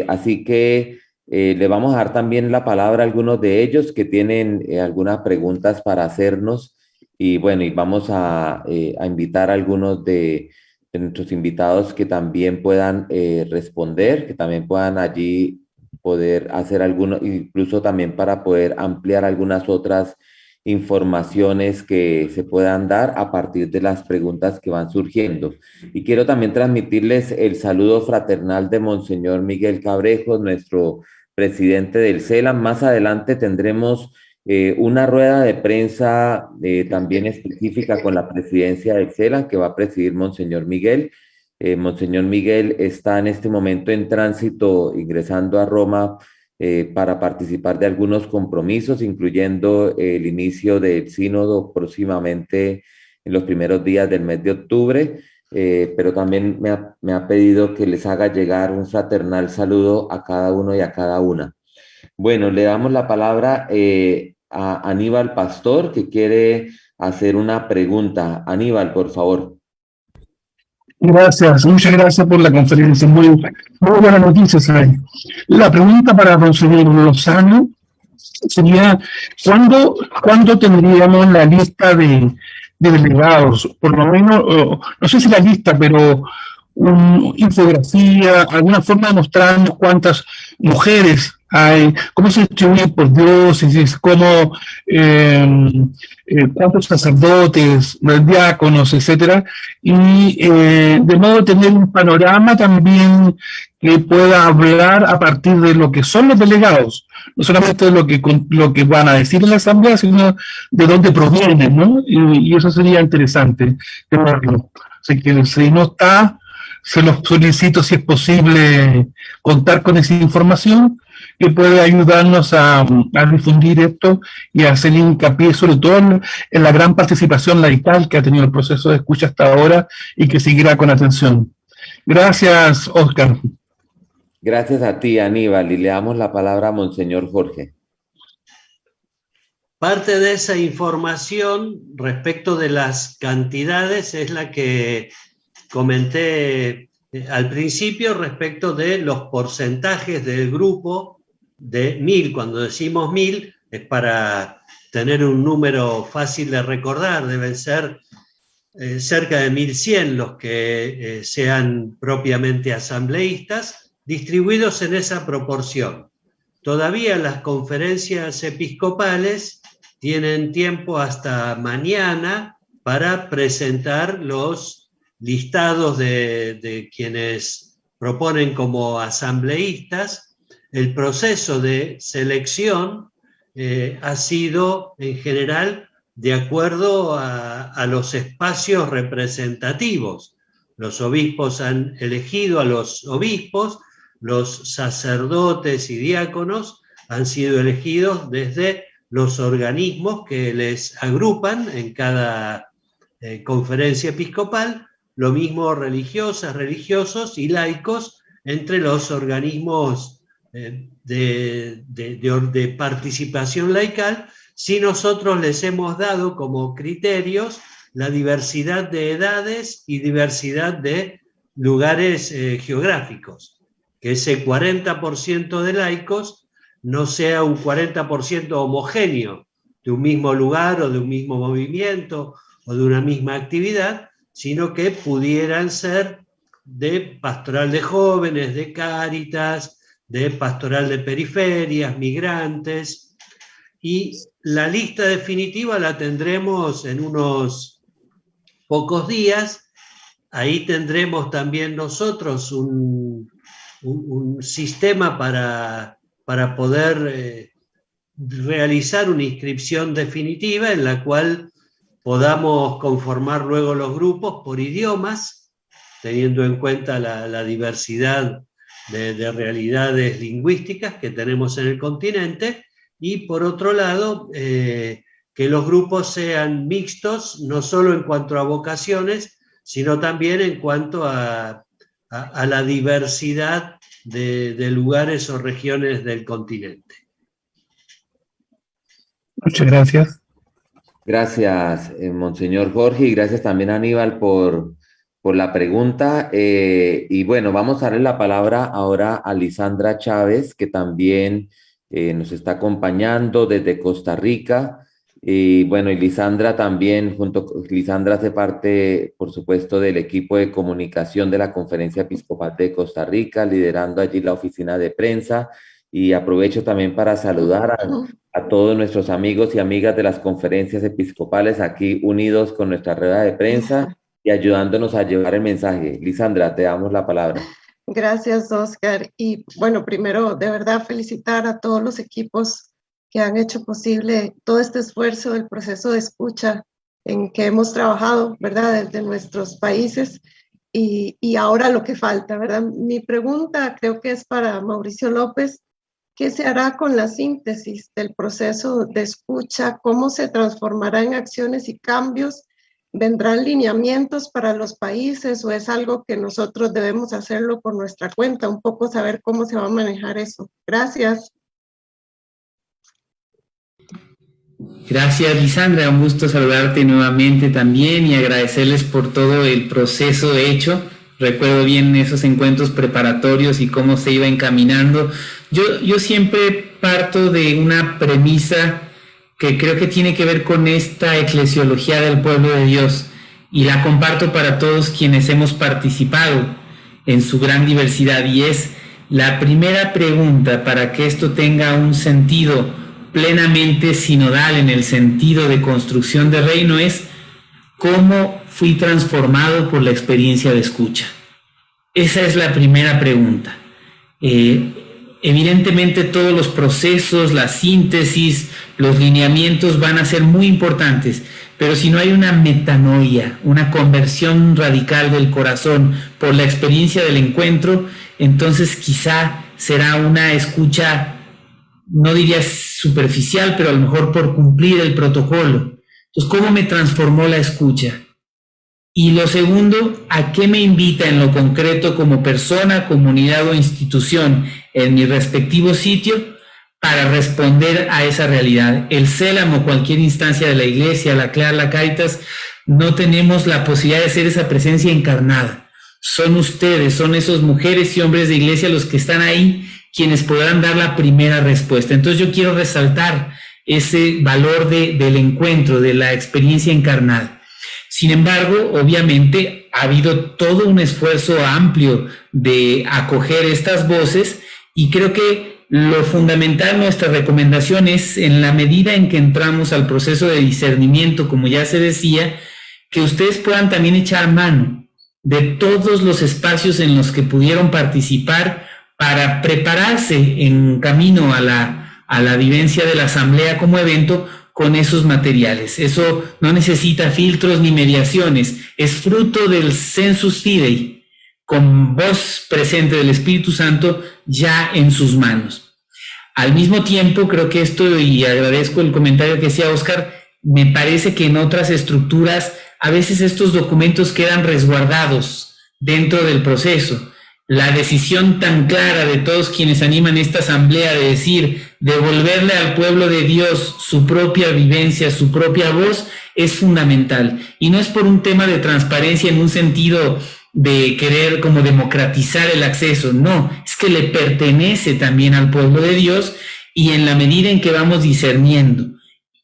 Así que le vamos a dar también la palabra a algunos de ellos que tienen algunas preguntas para hacernos. Y bueno, y vamos a invitar a algunos de nuestros invitados que también puedan responder, que también puedan allí poder hacer algunos, incluso también para poder ampliar algunas otras informaciones que se puedan dar a partir de las preguntas que van surgiendo. Y quiero también transmitirles el saludo fraternal de Monseñor Miguel Cabrejos, nuestro presidente del CELAM. Más adelante tendremos una rueda de prensa también específica con la presidencia del CELAM que va a presidir Monseñor Miguel. Monseñor Miguel está en este momento en tránsito, ingresando a Roma para participar de algunos compromisos, incluyendo el inicio del sínodo próximamente en los primeros días del mes de octubre, pero también me ha pedido que les haga llegar un fraternal saludo a cada uno y a cada una. Bueno, le damos la palabra a Aníbal Pastor, que quiere hacer una pregunta. Aníbal, por favor. Gracias, muchas gracias por la conferencia. Muy buenas noticias ahí. La pregunta para Monseñor Lozano sería, ¿cuándo tendríamos la lista de delegados? Por lo menos, no sé si la lista, pero una infografía, alguna forma de mostrarnos cuántas mujeres hay, cómo se distribuye por diócesis, cuántos sacerdotes, diáconos, etcétera, y de modo de tener un panorama también que pueda hablar a partir de lo que son los delegados, no solamente de lo que van a decir en la asamblea, sino de dónde provienen, ¿no? Y eso sería interesante tenerlo. Así que si no está, se los solicito si es posible contar con esa información que puede ayudarnos a difundir esto y a hacer hincapié sobre todo en la gran participación laical que ha tenido el proceso de escucha hasta ahora y que seguirá con atención. Gracias, Óscar. Gracias a ti, Aníbal, y le damos la palabra a Monseñor Jorge. Parte de esa información respecto de las cantidades es la que comenté al principio respecto de los porcentajes del grupo de 1000. Cuando decimos 1000 es para tener un número fácil de recordar, deben ser cerca de 1100 los que sean propiamente asambleístas, distribuidos en esa proporción. Todavía las conferencias episcopales tienen tiempo hasta mañana para presentar los listados de quienes proponen como asambleístas. El proceso de selección ha sido en general de acuerdo a los espacios representativos. Los obispos han elegido a los obispos, los sacerdotes y diáconos han sido elegidos desde los organismos que les agrupan en cada conferencia episcopal, lo mismo religiosas, religiosos y laicos entre los organismos de participación laical, si nosotros les hemos dado como criterios la diversidad de edades y diversidad de lugares geográficos, que ese 40% de laicos no sea un 40% homogéneo de un mismo lugar o de un mismo movimiento o de una misma actividad, sino que pudieran ser de pastoral de jóvenes, de Cáritas, de pastoral de periferias, migrantes, y la lista definitiva la tendremos en unos pocos días. Ahí tendremos también nosotros un sistema para poder realizar una inscripción definitiva en la cual podamos conformar luego los grupos por idiomas, teniendo en cuenta la diversidad de realidades lingüísticas que tenemos en el continente, y por otro lado, que los grupos sean mixtos, no solo en cuanto a vocaciones, sino también en cuanto a la diversidad de lugares o regiones del continente. Muchas gracias. Gracias, Monseñor Jorge, y gracias también a Aníbal por la pregunta. Y bueno, vamos a darle la palabra ahora a Lisandra Chávez, que también nos está acompañando desde Costa Rica. Y bueno, y Lisandra también, Lisandra hace parte, por supuesto, del equipo de comunicación de la Conferencia Episcopal de Costa Rica, liderando allí la oficina de prensa. y aprovecho también para saludar a todos nuestros amigos y amigas de las conferencias episcopales aquí unidos con nuestra rueda de prensa y ayudándonos a llevar el mensaje. Lisandra, te damos la palabra. Gracias, Oscar. Y bueno, primero, de verdad, felicitar a todos los equipos que han hecho posible todo este esfuerzo del proceso de escucha en que hemos trabajado, ¿verdad?, desde nuestros países y ahora lo que falta, ¿verdad? Mi pregunta creo que es para Mauricio López. ¿Qué se hará con la síntesis del proceso de escucha? ¿Cómo se transformará en acciones y cambios? ¿Vendrán lineamientos para los países o es algo que nosotros debemos hacerlo por nuestra cuenta? Un poco saber cómo se va a manejar eso. Gracias. Gracias, Lisandra. Un gusto saludarte nuevamente también y agradecerles por todo el proceso hecho. Recuerdo bien esos encuentros preparatorios y cómo se iba encaminando. Yo siempre parto de una premisa que creo que tiene que ver con esta eclesiología del pueblo de Dios y la comparto para todos quienes hemos participado en su gran diversidad, y es la primera pregunta para que esto tenga un sentido plenamente sinodal en el sentido de construcción de reino es: ¿cómo fui transformado por la experiencia de escucha? Esa es la primera pregunta. Evidentemente todos los procesos, la síntesis, los lineamientos van a ser muy importantes, pero si no hay una metanoia, una conversión radical del corazón por la experiencia del encuentro, entonces quizá será una escucha, no diría superficial, pero a lo mejor por cumplir el protocolo. Entonces, ¿cómo me transformó la escucha? Y lo segundo, ¿a qué me invita en lo concreto como persona, comunidad o institución en mi respectivo sitio para responder a esa realidad? El CELAM o cualquier instancia de la Iglesia, la CLAR, la Cáritas, no tenemos la posibilidad de ser esa presencia encarnada. Son ustedes, son esos mujeres y hombres de Iglesia los que están ahí, quienes podrán dar la primera respuesta. Entonces yo quiero resaltar ese valor del encuentro, de la experiencia encarnada. Sin embargo, obviamente ha habido todo un esfuerzo amplio de acoger estas voces y creo que lo fundamental, nuestra recomendación es, en la medida en que entramos al proceso de discernimiento, como ya se decía, que ustedes puedan también echar mano de todos los espacios en los que pudieron participar para prepararse en camino a la vivencia de la asamblea como evento con esos materiales. Eso no necesita filtros ni mediaciones, es fruto del sensus fidei, con voz presente del Espíritu Santo ya en sus manos. Al mismo tiempo, creo que esto, y agradezco el comentario que hacía Oscar, me parece que en otras estructuras a veces estos documentos quedan resguardados dentro del proceso. La decisión tan clara de todos quienes animan esta asamblea de decir, devolverle al pueblo de Dios su propia vivencia, su propia voz, es fundamental. Y no es por un tema de transparencia en un sentido de querer como democratizar el acceso, no, es que le pertenece también al pueblo de Dios, y en la medida en que vamos discerniendo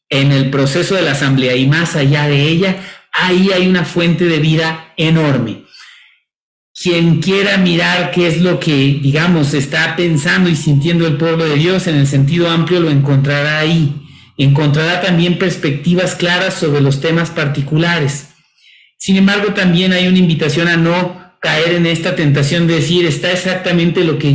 en el proceso de la asamblea y más allá de ella, ahí hay una fuente de vida enorme. Quien quiera mirar qué es lo que, digamos, está pensando y sintiendo el pueblo de Dios en el sentido amplio, lo encontrará ahí. Encontrará también perspectivas claras sobre los temas particulares. Sin embargo, también hay una invitación a no caer en esta tentación de decir, está exactamente lo que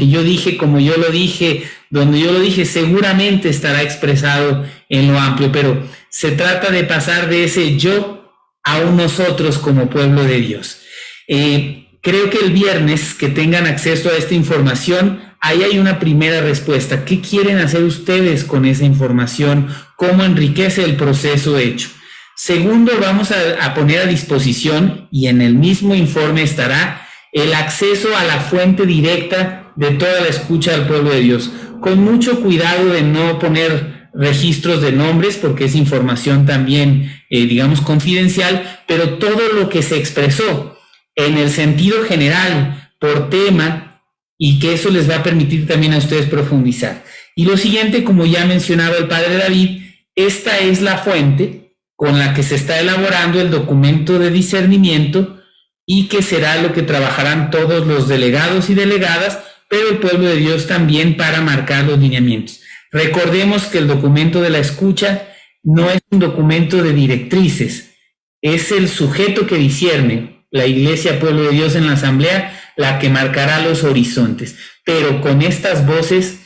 yo dije, como yo lo dije, donde yo lo dije, seguramente estará expresado en lo amplio, pero se trata de pasar de ese yo a un nosotros como pueblo de Dios. Creo que el viernes que tengan acceso a esta información, ahí hay una primera respuesta. ¿Qué quieren hacer ustedes con esa información? ¿Cómo enriquece el proceso hecho? Segundo, vamos a poner a disposición, y en el mismo informe estará, el acceso a la fuente directa de toda la escucha del pueblo de Dios, con mucho cuidado de no poner registros de nombres, porque es información también, digamos, confidencial, pero todo lo que se expresó en el sentido general, por tema, y que eso les va a permitir también a ustedes profundizar. Y lo siguiente, como ya mencionaba el padre David, esta es la fuente con la que se está elaborando el documento de discernimiento y que será lo que trabajarán todos los delegados y delegadas pero el pueblo de Dios también para marcar los lineamientos. Recordemos que el documento de la escucha no es un documento de directrices, es el sujeto que discierne, la Iglesia Pueblo de Dios en la Asamblea, la que marcará los horizontes. Pero con estas voces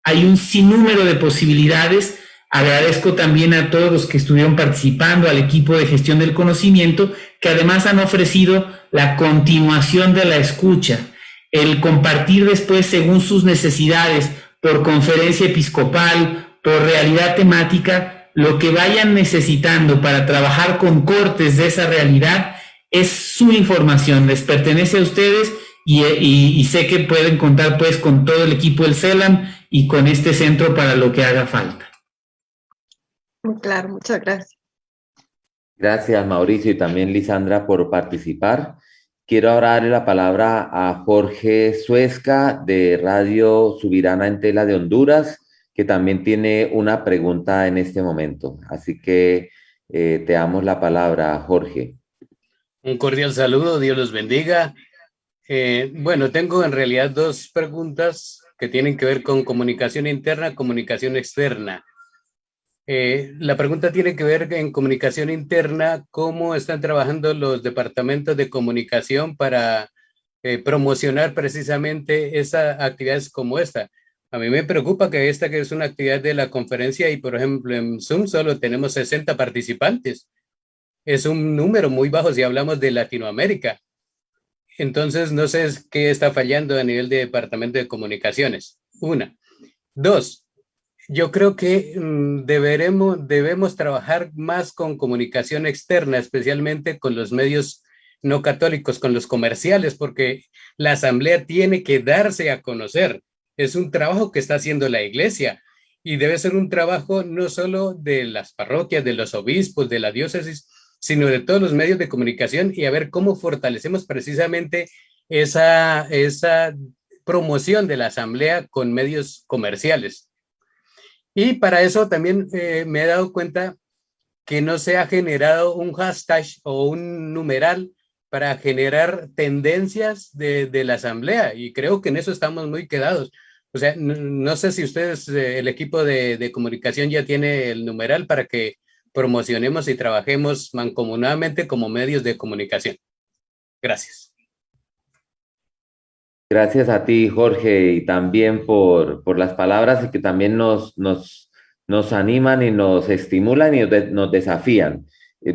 hay un sinnúmero de posibilidades. Agradezco también a todos los que estuvieron participando, al equipo de gestión del conocimiento, que además han ofrecido la continuación de la escucha, el compartir después según sus necesidades, por conferencia episcopal, por realidad temática, lo que vayan necesitando para trabajar con cortes de esa realidad es su información, les pertenece a ustedes y sé que pueden contar pues con todo el equipo del CELAM y con este centro para lo que haga falta. Muy claro, muchas gracias. Gracias, Mauricio, y también Lisandra por participar. Quiero ahora darle la palabra a Jorge Suezca de Radio Subirana en Tela de Honduras, que también tiene una pregunta en este momento. Así que te damos la palabra, Jorge. Un cordial saludo, Dios los bendiga. Bueno, tengo en realidad dos preguntas que tienen que ver con comunicación interna, comunicación externa. La pregunta tiene que ver en comunicación interna, cómo están trabajando los departamentos de comunicación para promocionar precisamente esas actividades como esta. A mí me preocupa que esta que es una actividad de la conferencia y por ejemplo en Zoom solo tenemos 60 participantes. Es un número muy bajo si hablamos de Latinoamérica. Entonces no sé qué está fallando a nivel de departamento de comunicaciones. Una. Dos. Yo creo que debemos trabajar más con comunicación externa, especialmente con los medios no católicos, con los comerciales, porque la asamblea tiene que darse a conocer. Es un trabajo que está haciendo la iglesia y debe ser un trabajo no solo de las parroquias, de los obispos, de la diócesis, sino de todos los medios de comunicación y a ver cómo fortalecemos precisamente esa promoción de la asamblea con medios comerciales. Y para eso también me he dado cuenta que no se ha generado un hashtag o un numeral para generar tendencias de la asamblea y creo que en eso estamos muy quedados. O sea, no sé si ustedes, el equipo de comunicación ya tiene el numeral para que promocionemos y trabajemos mancomunadamente como medios de comunicación. Gracias. Gracias a ti, Jorge, y también por las palabras y que también nos animan y nos estimulan y nos desafían.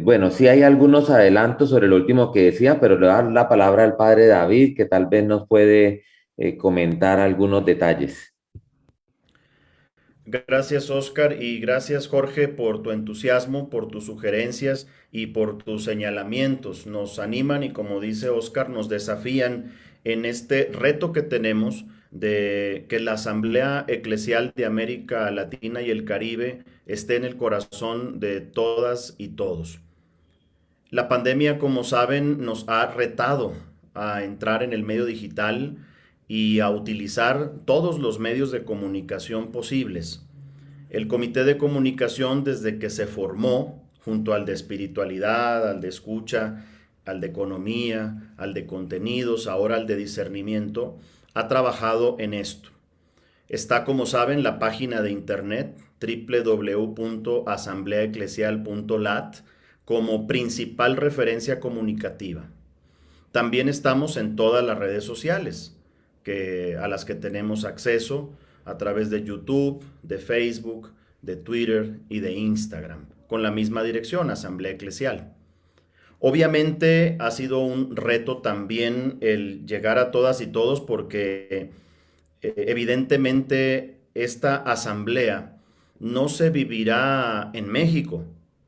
Bueno, sí hay algunos adelantos sobre lo último que decía, pero le voy a dar la palabra al padre David, que tal vez nos puede comentar algunos detalles. Gracias, Oscar, y gracias, Jorge, por tu entusiasmo, por tus sugerencias y por tus señalamientos. Nos animan y, como dice Oscar, nos desafían en este reto que tenemos de que la Asamblea Eclesial de América Latina y el Caribe esté en el corazón de todas y todos. La pandemia, como saben, nos ha retado a entrar en el medio digital y a utilizar todos los medios de comunicación posibles. El Comité de Comunicación, desde que se formó, junto al de espiritualidad, al de escucha, al de economía, al de contenidos, ahora al de discernimiento, ha trabajado en esto. Está, como saben, la página de internet www.asambleaeclesial.lat como principal referencia comunicativa. También estamos en todas las redes sociales a las que tenemos acceso a través de YouTube, de Facebook, de Twitter y de Instagram, con la misma dirección, Asamblea Eclesial. Obviamente ha sido un reto también el llegar a todas y todos porque evidentemente esta asamblea no se vivirá en México,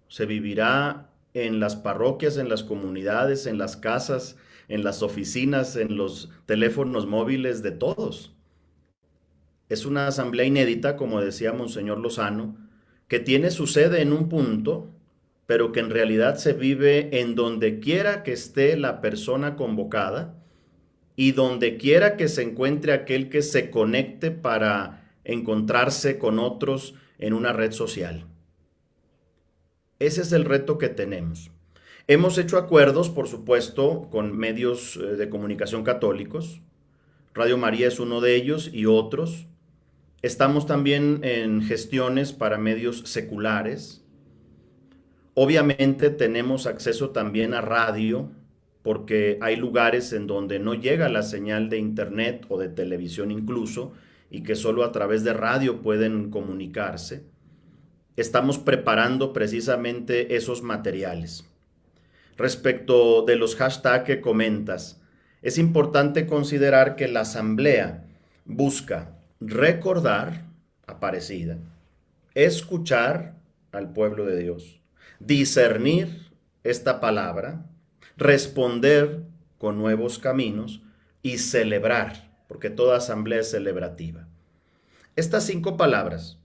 se vivirá en las parroquias, en las comunidades, en las casas, en las oficinas, en los teléfonos móviles de todos. Es una asamblea inédita, como decía Monseñor Lozano, que tiene su sede en un punto, pero que en realidad se vive en donde quiera que esté la persona convocada y donde quiera que se encuentre aquel que se conecte para encontrarse con otros en una red social. Ese es el reto que tenemos. Hemos hecho acuerdos, por supuesto, con medios de comunicación católicos, Radio María es uno de ellos y otros. Estamos también en gestiones para medios seculares. Obviamente tenemos acceso también a radio, porque hay lugares en donde no llega la señal de internet o de televisión incluso, y que solo a través de radio pueden comunicarse. Estamos preparando precisamente esos materiales. Respecto de los hashtags que comentas, es importante considerar que la asamblea busca recordar, Aparecida, escuchar al pueblo de Dios, discernir esta palabra, responder con nuevos caminos y celebrar, porque toda asamblea es celebrativa. Estas 5 palabras,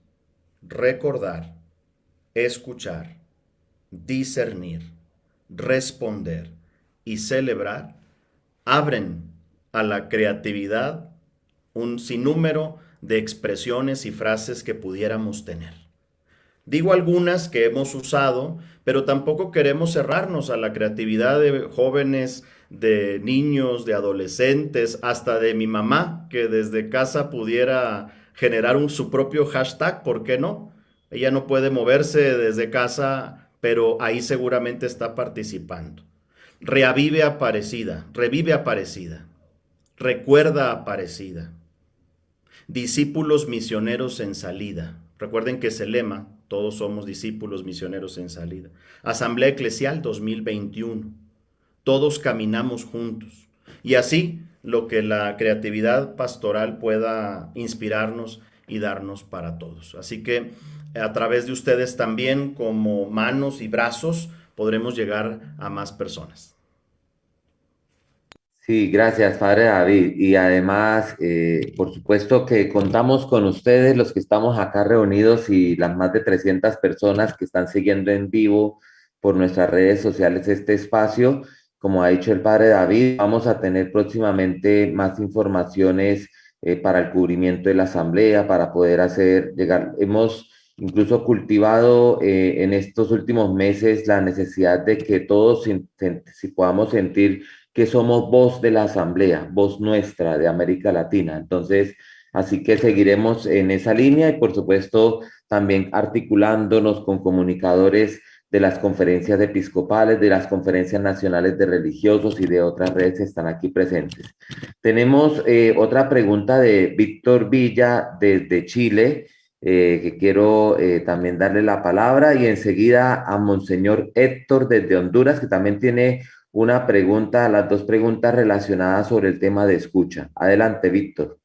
recordar, escuchar, discernir, responder y celebrar, abren a la creatividad un sinnúmero de expresiones y frases que pudiéramos tener. Digo algunas que hemos usado, pero tampoco queremos cerrarnos a la creatividad de jóvenes, de niños, de adolescentes, hasta de mi mamá, que desde casa pudiera generar su propio hashtag, ¿por qué no? Ella no puede moverse desde casa, pero ahí seguramente está participando. Revive Aparecida, recuerda Aparecida. Discípulos misioneros en salida. Recuerden que es el lema, todos somos discípulos misioneros en salida. Asamblea Eclesial 2021. Todos caminamos juntos. Y así lo que la creatividad pastoral pueda inspirarnos y darnos para todos. Así que a través de ustedes también, como manos y brazos, podremos llegar a más personas. Sí, gracias, Padre David. Y además, por supuesto que contamos con ustedes, los que estamos acá reunidos y las más de 300 personas que están siguiendo en vivo por nuestras redes sociales este espacio. Como ha dicho el Padre David, vamos a tener próximamente más informaciones para el cubrimiento de la asamblea, para poder hacer llegar. Hemos incluso cultivado en estos últimos meses la necesidad de que todos si podamos sentir que somos voz de la asamblea, voz nuestra de América Latina. Entonces, así que seguiremos en esa línea y por supuesto también articulándonos con comunicadores de las conferencias episcopales, de las conferencias nacionales de religiosos y de otras redes que están aquí presentes. Tenemos otra pregunta de Víctor Villa desde Chile, que quiero también darle la palabra, y enseguida a Monseñor Héctor desde Honduras, que también tiene una pregunta, las 2 preguntas relacionadas sobre el tema de escucha. Adelante, Víctor.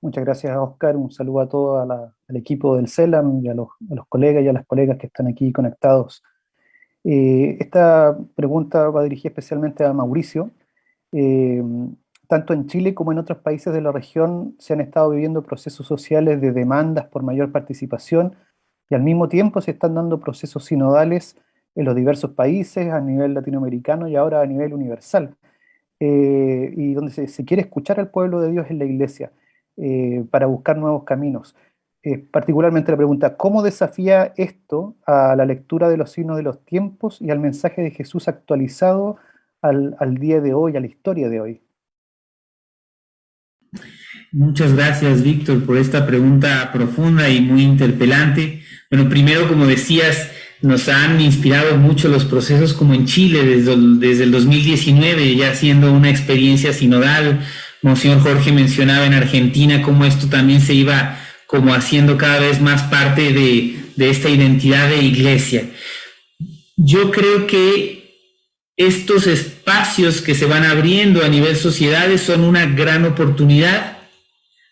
Muchas gracias, Oscar. Un saludo a todo al equipo del CELAM y a los colegas y a las colegas que están aquí conectados. Esta pregunta va dirigida especialmente a Mauricio. Tanto en Chile como en otros países de la región se han estado viviendo procesos sociales de demandas por mayor participación y al mismo tiempo se están dando procesos sinodales en los diversos países a nivel latinoamericano y ahora a nivel universal, y donde se quiere escuchar al pueblo de Dios en la iglesia para buscar nuevos caminos. Particularmente la pregunta, ¿cómo desafía esto a la lectura de los signos de los tiempos y al mensaje de Jesús actualizado al día de hoy, a la historia de hoy? Muchas gracias, Víctor, por esta pregunta profunda y muy interpelante. Bueno, primero, como decías, nos han inspirado mucho los procesos como en Chile desde el 2019, ya siendo una experiencia sinodal. Monseñor Jorge mencionaba en Argentina cómo esto también se iba como haciendo cada vez más parte de esta identidad de iglesia. Yo creo que estos espacios que se van abriendo a nivel sociedades son una gran oportunidad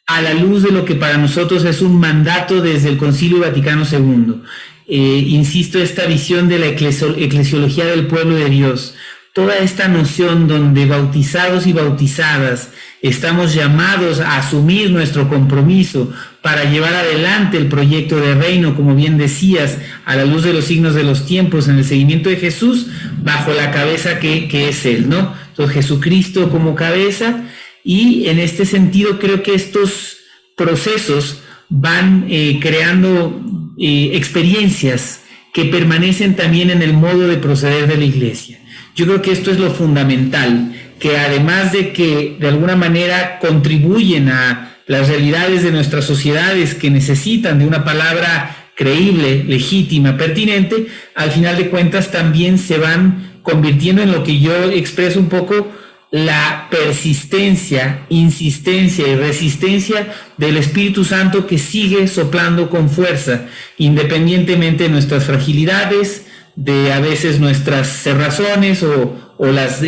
a la luz de lo que para nosotros es un mandato desde el Concilio Vaticano II. Insisto, esta visión de la eclesiología del pueblo de Dios, toda esta noción donde bautizados y bautizadas estamos llamados a asumir nuestro compromiso para llevar adelante el proyecto de reino, como bien decías, a la luz de los signos de los tiempos, en el seguimiento de Jesús, bajo la cabeza que es Él, ¿no? Entonces, Jesucristo como cabeza, y en este sentido creo que estos procesos van creando experiencias que permanecen también en el modo de proceder de la iglesia. Yo creo que esto es lo fundamental, que además de que de alguna manera contribuyen a las realidades de nuestras sociedades que necesitan de una palabra creíble, legítima, pertinente, al final de cuentas también se van convirtiendo en lo que yo expreso un poco la persistencia, insistencia y resistencia del Espíritu Santo que sigue soplando con fuerza, independientemente de nuestras fragilidades, de a veces nuestras cerrazones o las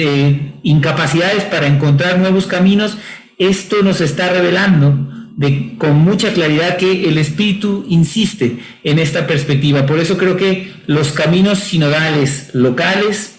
incapacidades para encontrar nuevos caminos. Esto nos está revelando con mucha claridad que el Espíritu insiste en esta perspectiva. Por eso creo que los caminos sinodales locales,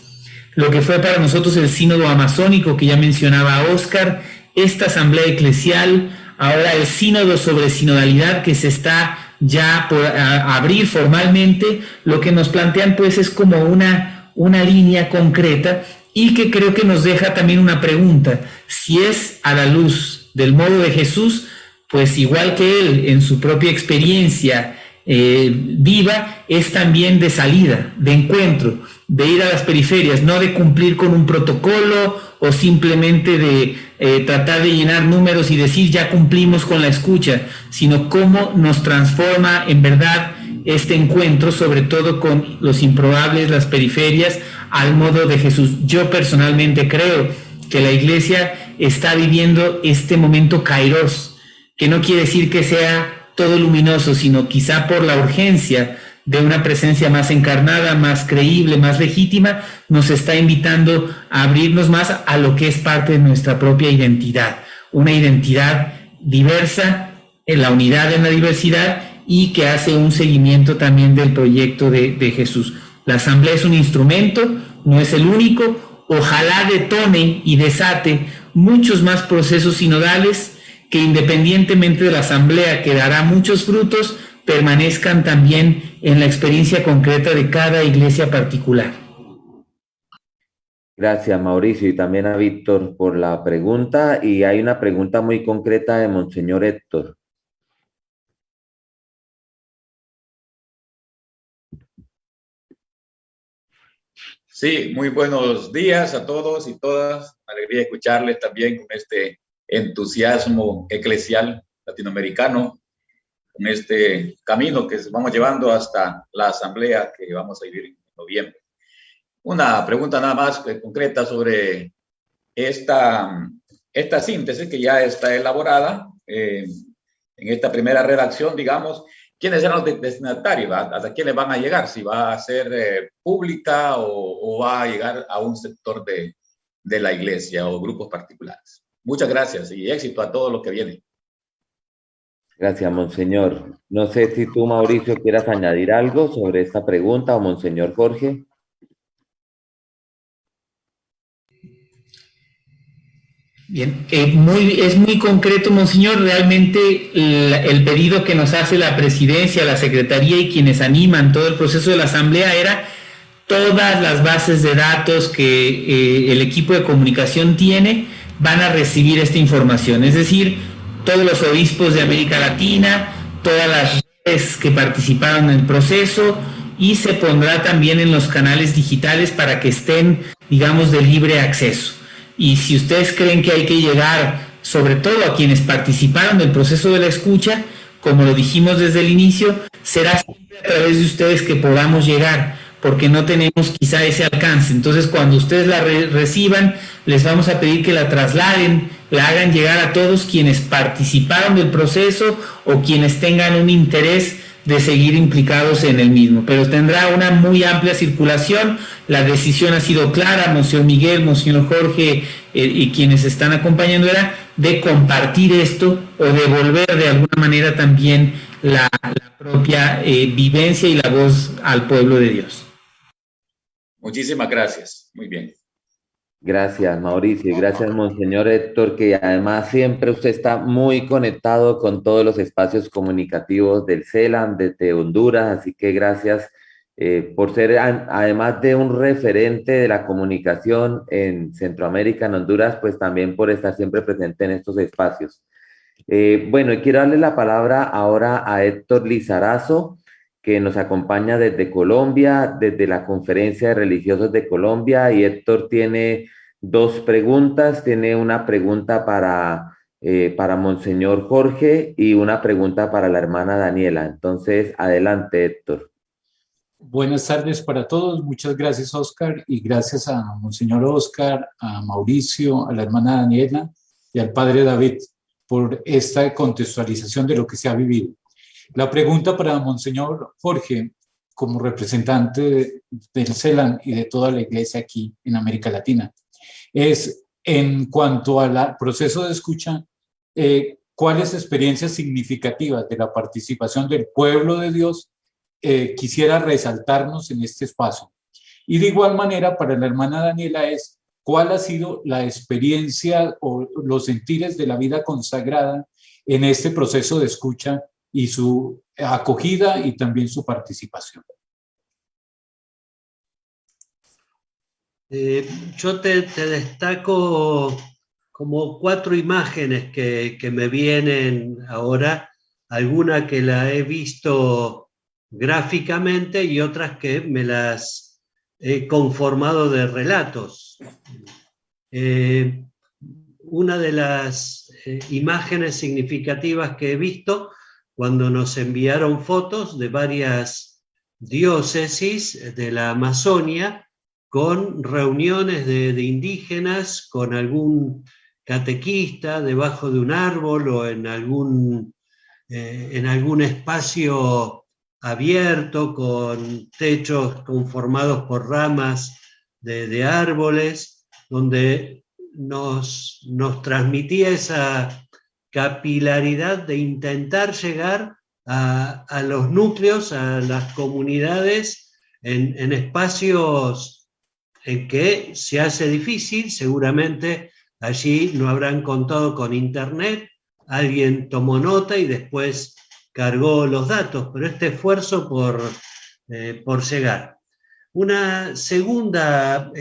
lo que fue para nosotros el sínodo amazónico que ya mencionaba Óscar, esta asamblea eclesial, ahora el sínodo sobre sinodalidad que se está ya por abrir formalmente, lo que nos plantean pues es como una línea concreta y que creo que nos deja también una pregunta: si es a la luz del modo de Jesús, pues igual que él en su propia experiencia viva, es también de salida, de encuentro, de ir a las periferias, no de cumplir con un protocolo o simplemente de tratar de llenar números y decir ya cumplimos con la escucha, sino cómo nos transforma en verdad este encuentro, sobre todo con los improbables, las periferias, al modo de Jesús. Yo personalmente creo que la Iglesia está viviendo este momento kairos, que no quiere decir que sea todo luminoso, sino quizá por la urgencia de una presencia más encarnada, más creíble, más legítima, nos está invitando a abrirnos más a lo que es parte de nuestra propia identidad, una identidad diversa, en la unidad en la diversidad, y que hace un seguimiento también del proyecto de Jesús. La asamblea es un instrumento, no es el único. Ojalá detone y desate muchos más procesos sinodales que, independientemente de la asamblea que dará muchos frutos, permanezcan también en la experiencia concreta de cada iglesia particular. Gracias, Mauricio, y también a Víctor por la pregunta. Y hay una pregunta muy concreta de Monseñor Héctor. Sí, muy buenos días a todos y todas. Alegría escucharles también con este entusiasmo eclesial latinoamericano, con este camino que vamos llevando hasta la asamblea que vamos a vivir en noviembre. Una pregunta nada más concreta sobre esta síntesis que ya está elaborada en esta primera redacción, digamos. ¿Quiénes eran los destinatarios? ¿Hasta quiénes van a llegar? ¿Si va a ser pública o va a llegar a un sector de la iglesia o grupos particulares? Muchas gracias y éxito a todos los que vienen. Gracias, Monseñor. No sé si tú, Mauricio, quieras añadir algo sobre esta pregunta, o Monseñor Jorge. Bien, es muy concreto, Monseñor. Realmente el pedido que nos hace la presidencia, la secretaría y quienes animan todo el proceso de la asamblea era todas las bases de datos que el equipo de comunicación tiene van a recibir esta información. Es decir, todos los obispos de América Latina, todas las redes que participaron en el proceso, y se pondrá también en los canales digitales para que estén, digamos, de libre acceso. Y si ustedes creen que hay que llegar, sobre todo a quienes participaron del proceso de la escucha, como lo dijimos desde el inicio, será siempre a través de ustedes que podamos llegar, porque no tenemos quizá ese alcance. Entonces, cuando ustedes la reciban, les vamos a pedir que la trasladen, la hagan llegar a todos quienes participaron del proceso o quienes tengan un interés de seguir implicados en el mismo, pero tendrá una muy amplia circulación. La decisión ha sido clara, Monseñor Miguel, Monseñor Jorge y quienes están acompañando, era de compartir esto o devolver de alguna manera también la propia vivencia y la voz al pueblo de Dios. Muchísimas gracias, muy bien. Gracias, Mauricio, y gracias, Monseñor Héctor, que además siempre usted está muy conectado con todos los espacios comunicativos del CELAM, desde Honduras, así que gracias por ser, además de un referente de la comunicación en Centroamérica, en Honduras, pues también por estar siempre presente en estos espacios. Bueno, y quiero darle la palabra ahora a Héctor Lizarazo, que nos acompaña desde Colombia, desde la Conferencia de Religiosos de Colombia, y Héctor tiene dos preguntas. Tiene una pregunta para Monseñor Jorge y una pregunta para la hermana Daniela. Entonces, adelante, Héctor. Buenas tardes para todos. Muchas gracias, Oscar, y gracias a Monseñor Oscar, a Mauricio, a la hermana Daniela y al padre David por esta contextualización de lo que se ha vivido. La pregunta para Monseñor Jorge, como representante del CELAM y de toda la iglesia aquí en América Latina, es en cuanto al proceso de escucha, ¿cuáles experiencias significativas de la participación del pueblo de Dios quisiera resaltarnos en este espacio? Y de igual manera, para la hermana Daniela es, ¿cuál ha sido la experiencia o los sentires de la vida consagrada en este proceso de escucha y su acogida y también su participación? Yo te destaco como 4 imágenes que me vienen ahora, alguna que la he visto gráficamente y otras que me las he conformado de relatos. Una de las imágenes significativas que he visto cuando nos enviaron fotos de varias diócesis de la Amazonia con reuniones de indígenas, con algún catequista debajo de un árbol o en algún espacio abierto con techos conformados por ramas de árboles, donde nos transmitía esa capilaridad de intentar llegar a los núcleos, a las comunidades, en espacios en que se hace difícil. Seguramente allí no habrán contado con internet, alguien tomó nota y después cargó los datos, pero este esfuerzo por llegar. Una segunda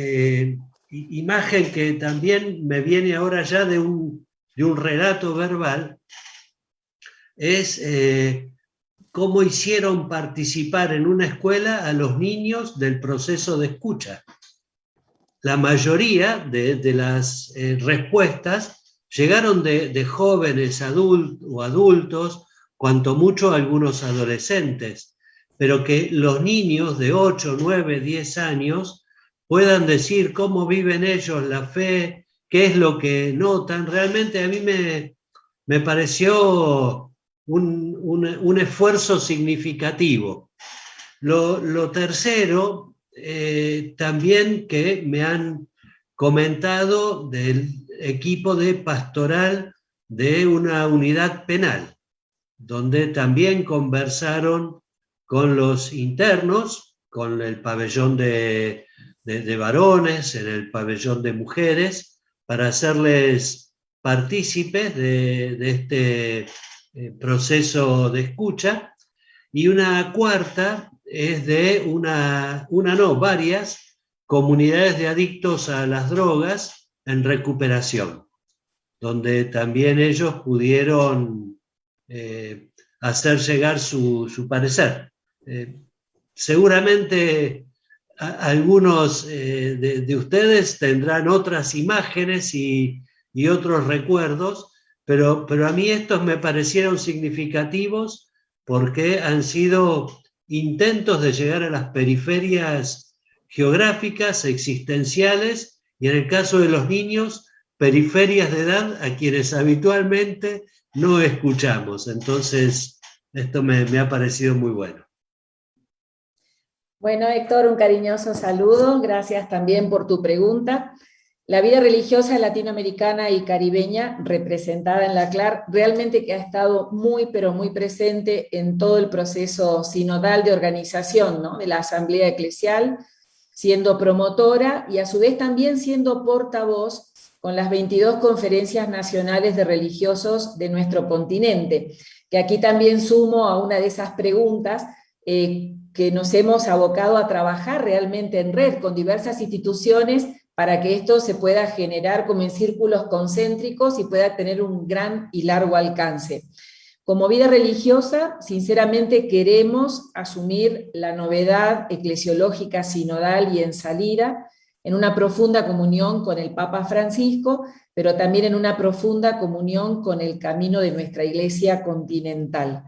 imagen que también me viene ahora ya de un relato verbal es cómo hicieron participar en una escuela a los niños del proceso de escucha. La mayoría de las respuestas llegaron de jóvenes adultos, cuanto mucho algunos adolescentes, pero que los niños de 8, 9, 10 años puedan decir cómo viven ellos la fe, qué es lo que notan. Realmente a mí me pareció un esfuerzo significativo. Lo tercero, también que me han comentado del equipo de pastoral de una unidad penal, donde también conversaron con los internos, con el pabellón de varones, en el pabellón de mujeres, para hacerles partícipes de este proceso de escucha. Y una cuarta es de varias comunidades de adictos a las drogas en recuperación, donde también ellos pudieron hacer llegar su parecer. Seguramente algunos de ustedes tendrán otras imágenes y otros recuerdos, pero a mí estos me parecieron significativos porque han sido intentos de llegar a las periferias geográficas, existenciales, y en el caso de los niños, periferias de edad a quienes habitualmente no escuchamos. Entonces, esto me ha parecido muy bueno. Bueno, Héctor, un cariñoso saludo. Gracias también por tu pregunta. La vida religiosa latinoamericana y caribeña, representada en la CLAR, realmente que ha estado muy, pero muy presente en todo el proceso sinodal de organización, ¿no?, de la Asamblea Eclesial, siendo promotora y a su vez también siendo portavoz con las 22 conferencias nacionales de religiosos de nuestro continente, que aquí también sumo a una de esas preguntas que nos hemos abocado a trabajar realmente en red con diversas instituciones para que esto se pueda generar como en círculos concéntricos y pueda tener un gran y largo alcance. Como vida religiosa, sinceramente queremos asumir la novedad eclesiológica sinodal y en salida, en una profunda comunión con el Papa Francisco, pero también en una profunda comunión con el camino de nuestra Iglesia continental.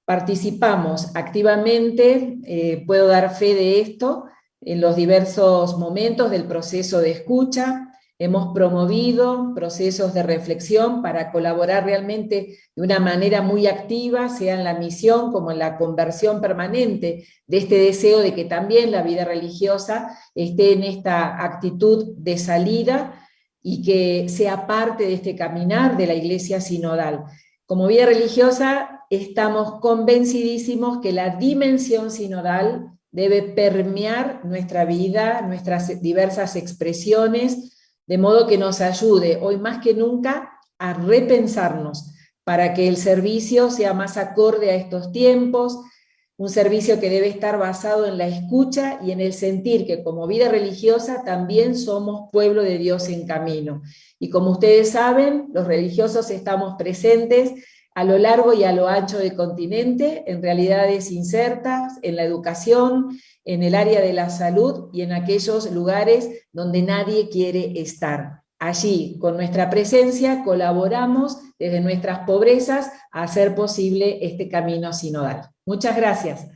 Participamos activamente, puedo dar fe de esto, en los diversos momentos del proceso de escucha. Hemos promovido procesos de reflexión para colaborar realmente de una manera muy activa, sea en la misión como en la conversión permanente de este deseo de que también la vida religiosa esté en esta actitud de salida y que sea parte de este caminar de la Iglesia sinodal. Como vida religiosa estamos convencidísimos que la dimensión sinodal debe permear nuestra vida, nuestras diversas expresiones, de modo que nos ayude hoy más que nunca a repensarnos para que el servicio sea más acorde a estos tiempos, un servicio que debe estar basado en la escucha y en el sentir que como vida religiosa también somos pueblo de Dios en camino. Y como ustedes saben, los religiosos estamos presentes a lo largo y a lo ancho del continente, en realidades insertas, en la educación, en el área de la salud y en aquellos lugares donde nadie quiere estar. Allí, con nuestra presencia, colaboramos desde nuestras pobrezas a hacer posible este camino sinodal. Muchas gracias.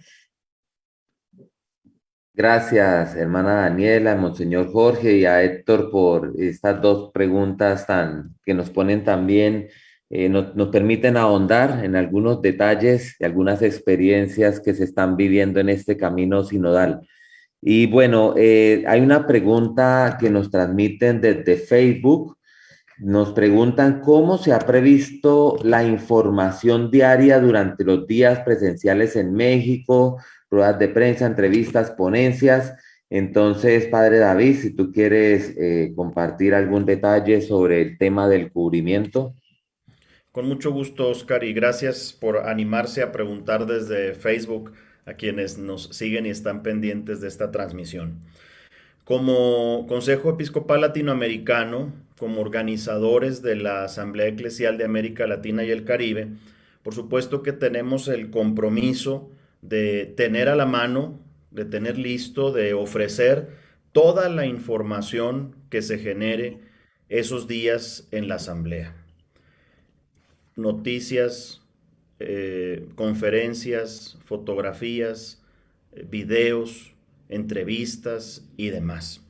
Gracias, hermana Daniela, Monseñor Jorge y a Héctor por estas dos preguntas que nos ponen también, nos permiten ahondar en algunos detalles y algunas experiencias que se están viviendo en este camino sinodal. Y bueno, hay una pregunta que nos transmiten desde Facebook. Nos preguntan cómo se ha previsto la información diaria durante los días presenciales en México, ruedas de prensa, entrevistas, ponencias. Entonces, Padre David, si tú quieres compartir algún detalle sobre el tema del cubrimiento. Con mucho gusto, Oscar, y gracias por animarse a preguntar desde Facebook a quienes nos siguen y están pendientes de esta transmisión. Como Consejo Episcopal Latinoamericano, como organizadores de la Asamblea Eclesial de América Latina y el Caribe, por supuesto que tenemos el compromiso de tener a la mano, de tener listo, de ofrecer toda la información que se genere esos días en la Asamblea. Noticias, conferencias, fotografías, videos, entrevistas y demás.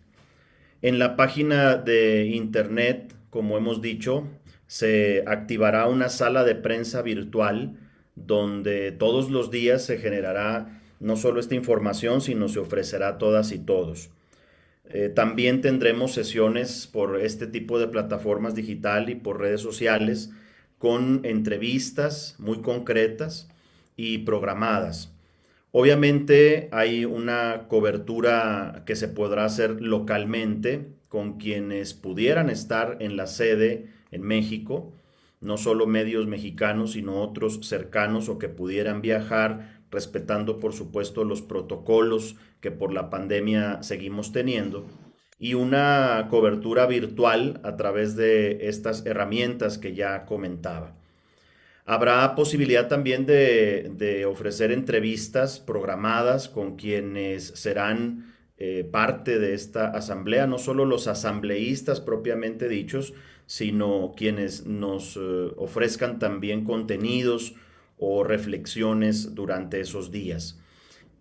En la página de internet, como hemos dicho, se activará una sala de prensa virtual donde todos los días se generará no solo esta información, sino se ofrecerá a todas y todos. También tendremos sesiones por este tipo de plataformas digital y por redes sociales con entrevistas muy concretas y programadas. Obviamente hay una cobertura que se podrá hacer localmente con quienes pudieran estar en la sede en México, no solo medios mexicanos, sino otros cercanos o que pudieran viajar, respetando por supuesto los protocolos que por la pandemia seguimos teniendo, y una cobertura virtual a través de estas herramientas que ya comentaba. Habrá posibilidad también de ofrecer entrevistas programadas con quienes serán parte de esta asamblea, no solo los asambleístas propiamente dichos, sino quienes nos ofrezcan también contenidos o reflexiones durante esos días.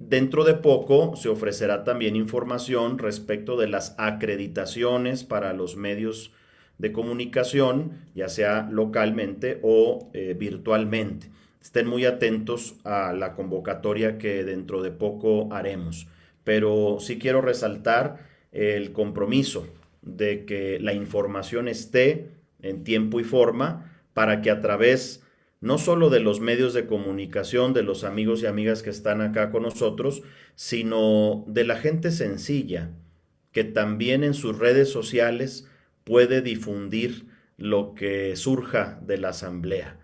Dentro de poco se ofrecerá también información respecto de las acreditaciones para los medios de comunicación, ya sea localmente o virtualmente. Estén muy atentos a la convocatoria que dentro de poco haremos. Pero sí quiero resaltar el compromiso de que la información esté en tiempo y forma para que a través no solo de los medios de comunicación, de los amigos y amigas que están acá con nosotros, sino de la gente sencilla, que también en sus redes sociales puede difundir lo que surja de la asamblea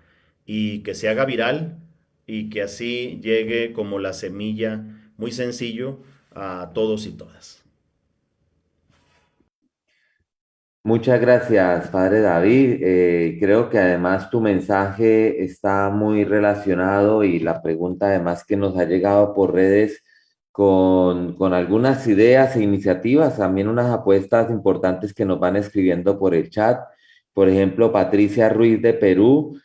y que se haga viral y que así llegue como la semilla, muy sencillo, a todos y todas. Muchas gracias, Padre David. Creo que además tu mensaje está muy relacionado y la pregunta además que nos ha llegado por redes con algunas ideas e iniciativas, también unas apuestas importantes que nos van escribiendo por el chat. Por ejemplo, Patricia Ruiz de Perú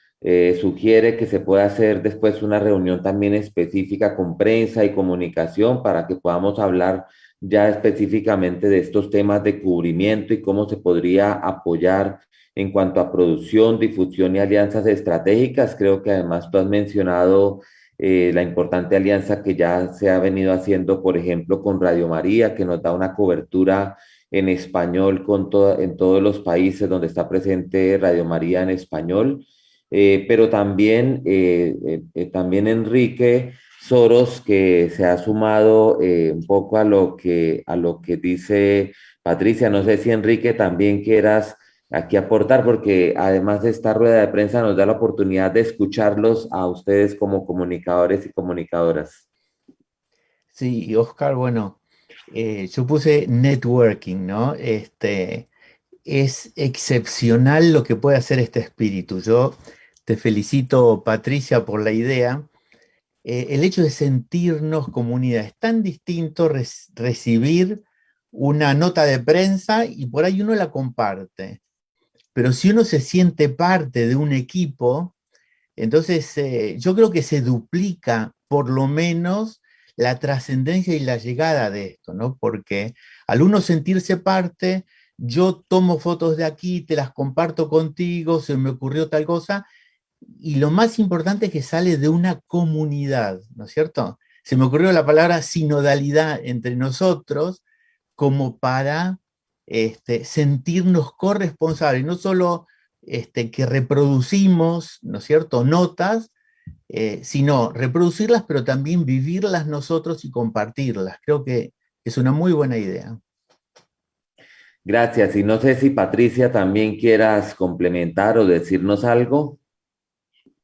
sugiere que se pueda hacer después una reunión también específica con prensa y comunicación para que podamos hablar ya específicamente de estos temas de cubrimiento y cómo se podría apoyar en cuanto a producción, difusión y alianzas estratégicas. Creo que además tú has mencionado la importante alianza que ya se ha venido haciendo, por ejemplo, con Radio María, que nos da una cobertura en español en todos los países donde está presente Radio María en español. Pero también, también Enrique Soros, que se ha sumado un poco a lo que dice Patricia. No sé si Enrique también quieras aquí aportar, porque además de esta rueda de prensa nos da la oportunidad de escucharlos a ustedes como comunicadores y comunicadoras. Sí, Oscar, bueno, yo puse networking, ¿no? Es excepcional lo que puede hacer este espíritu. Yo te felicito, Patricia, por la idea. El hecho de sentirnos comunidad es tan distinto recibir una nota de prensa y por ahí uno la comparte. Pero si uno se siente parte de un equipo, entonces yo creo que se duplica por lo menos la trascendencia y la llegada de esto, ¿no? Porque al uno sentirse parte, yo tomo fotos de aquí, te las comparto contigo, se me ocurrió tal cosa, y lo más importante es que sale de una comunidad, ¿no es cierto? Se me ocurrió la palabra sinodalidad entre nosotros como para sentirnos corresponsables, no solo que reproducimos, ¿no es cierto?, notas, sino reproducirlas, pero también vivirlas nosotros y compartirlas. Creo que es una muy buena idea. Gracias. Y no sé si Patricia también quieras complementar o decirnos algo.